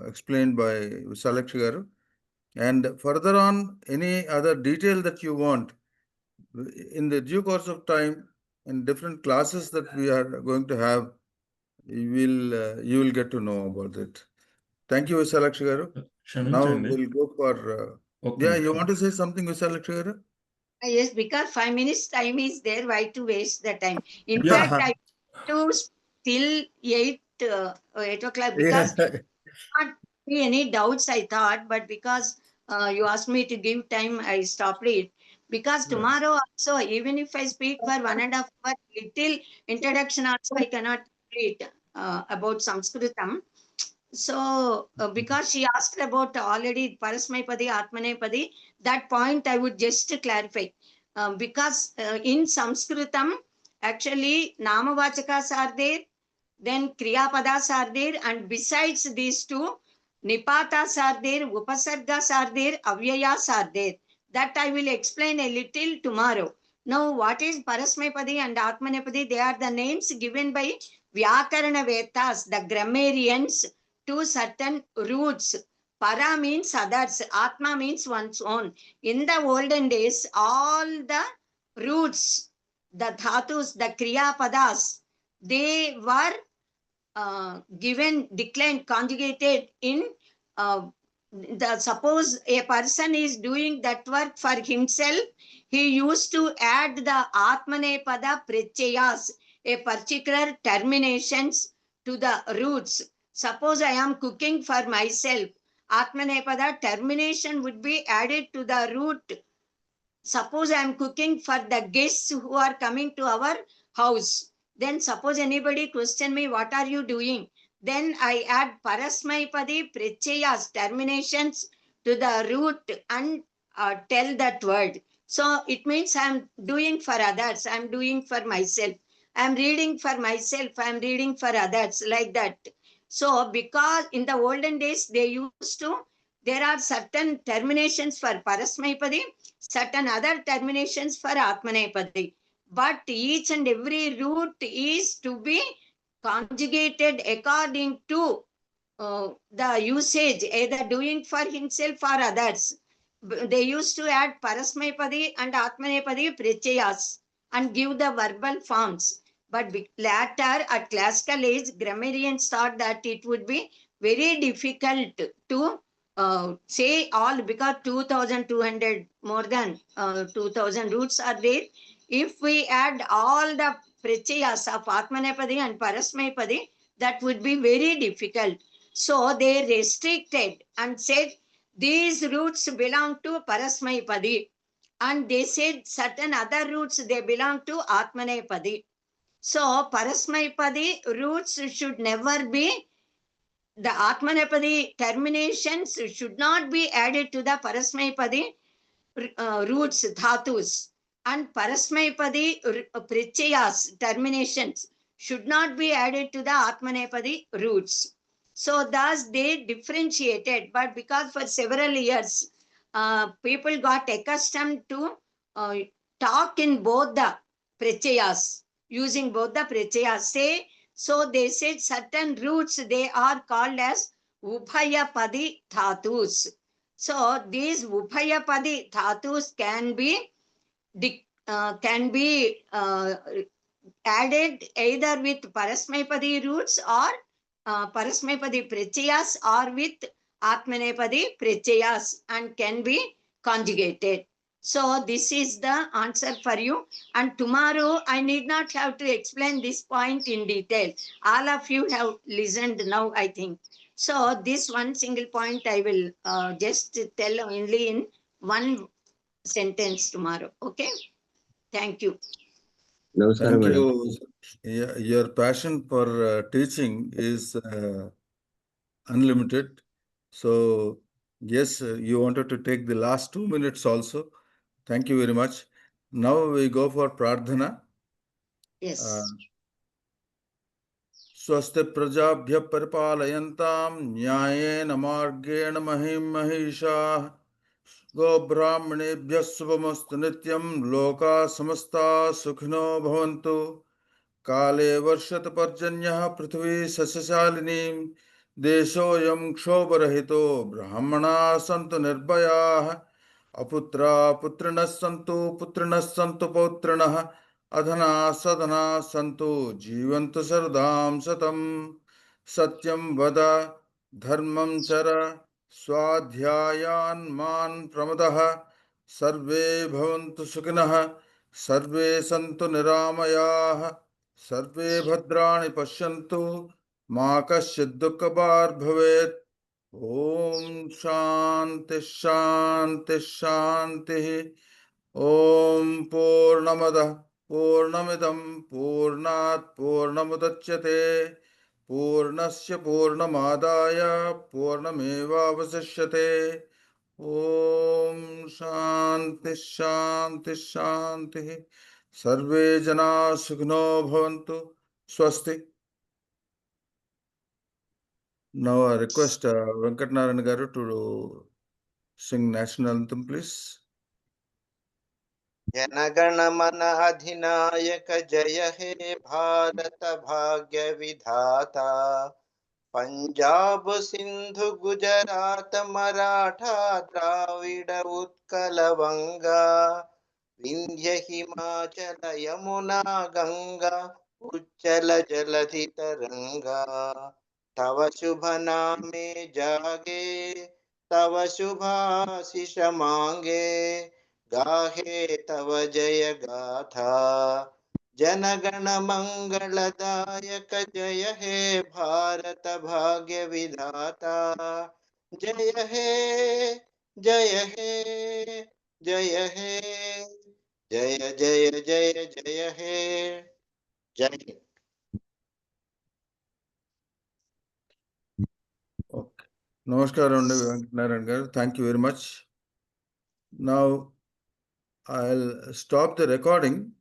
explained by Visalaksha garu. And further on, any other detail that you want, in the due course of time, in different classes that we are going to have, you will get to know about it. Thank you, Visalakshi garu. Now క్షమించండి. we'll go for, ఒక్క yeah, you నిమిషం. want to say something, Visalakshi garu? Yes, because 5 minutes time is there. Why to waste the time? In Yeah. fact, I to till 8 o'clock because not be any doubts I thought, but because you asked me to give time, I stopped it. Because Yeah. tomorrow also, even if I speak for 1.5 hours, little introduction also I cannot complete about Sanskritam. So, because she asked about already Parasmaipadi, Atmanepadi, that point I would just clarify. Because in Sanskritam, actually, Namavachakas are there, then Kriyapadas are there, and besides these two, Nipatas are there, Upasargas are there, Avyayas are there. That I will explain a little tomorrow. Now, what is Parasmaipadi and Atmanepadi? They are the names given by Vyakarana Vetas, the grammarians, to certain roots. Para means others, Atma means one's own. In the olden days, all the roots, the dhatus, the Kriyapadas, they were given, declined, conjugated in suppose a person is doing that work for himself, he used to add the Atmanepada Pratyayas, a particular terminations to the roots. Suppose I am cooking for myself, Atmanepada termination would be added to the root. Suppose I am cooking for the guests who are coming to our house, then suppose anybody question me, what are you doing? Then I add Parasmaipadi Pratyayas, terminations to the root, and tell that word. So it means I am doing for others, I am doing for myself, I am reading for myself, I am reading for others, like that. So because in the olden days they used to, there are certain terminations for Parasmaipadi, certain other terminations for Atmanepadi. But each and every root is to be conjugated according to the usage, either doing for himself or others. They used to add Parasmaipadi and Atmanepadi Pratyayas and give the verbal forms. But later, at classical age, grammarians thought that it would be very difficult to say all, because 2200, more than 2000 roots are there. If we add all the Pratyayas of Atmanepadi and Parasmaipadi, that would be very difficult. So they restricted and said these roots belong to Parasmaipadi, and they said certain other roots they belong to Atmanepadi. So Parasmaipadi roots should never be, the Atmanepadi terminations should not be added to the Parasmaipadi roots, dhatus, and Parasmaipadi Pratyayas, terminations, should not be added to the Atmanepadi roots. So thus they differentiated, but because for several years people got accustomed to talk in both the Pratyayas, using both the Pratyayas. Say, so they said certain roots they are called as Ubhayapadi dhatus. So these Ubhayapadi dhatus can be added either with Parasmaipadi roots or Parasmaipadi Pratyayas, or with Atmanepadi Pratyayas, and can be conjugated. So this is the answer for you. And tomorrow I need not have to explain this point in detail. All of you have listened now, I think. So this one single point I will just tell only in one sentence tomorrow. Okay? Thank you. Namaskaram, Thank madam. you. Yeah, your passion for teaching is unlimited. So, yes, you wanted to take the last 2 minutes also. Thank you very much. Now we go for Pradhana. Yes. स्वस्ति प्रजाभ्य परिपालयन्तां न्यायेन मार्गेण महिं महिषाः गोब्राह्मणेभ्यः शुभमस्तु नित्यं लोकाः समस्ताः सुखिनो भवन्तु काले वर्षत पर्जन्यः पृथ्वी सस्यशालिनी देशोऽयं क्षोभरहितो ब्राह्मणाः सन्तु निर्भयाः अपुत्रा पुत्रिणः सन्तु पुत्रिणः सन्तु पौत्रिणः अधना सधना सन्तु जीवन्तु शरदां शतम् सत्यं वद धर्मं चर स्वाध्यायान् मान् प्रमदः सर्वे भवन्तु सुखिनः सर्वे सन्तु निरामयाः सर्वे भद्राणि पश्यन्तु मा कश्चित् दुःखभाग् भवेत् ओम शांति शांति शांति ओम पूर्णमदः पूर्णमिदं पूर्णात् पूर्णमुदच्यते पूर्णस्य पूर्णमादाय पूर्णमेवावशिष्यते ओम शांति शांति शांति सर्वे जना सुखिनो भवन्तु स्वस्ति. Now I request Venkatnarayan Garu to sing national anthem, please. जनगण मन अधिनायक जय हे भारत भाग्य विधाता पंजाब सिंधु गुजरात मराठा द्राविड उत्कल वंगा विंध्य हिमाचल यमुना गंगा उच्चल जलधि तरंगा तव शुभ नामे जागे तव शुभाशिष मांगे गाहे तव जय गाथा जनगण मंगलदायक जय हे भारत भाग्य विधाता जय हे जय हे जय हे जय जय जय जय हे जय Hind. Okay. Namaskaram, Venkatnarayan Garu. Thank you very much. Now I'll stop the recording,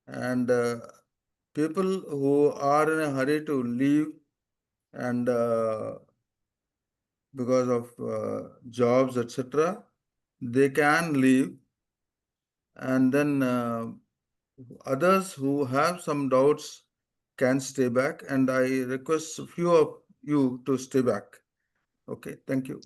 and people who are in a hurry to leave and because of jobs, etc., they can leave, and then others who have some doubts can stay back, and I request a few of you to stay back. Okay, thank you.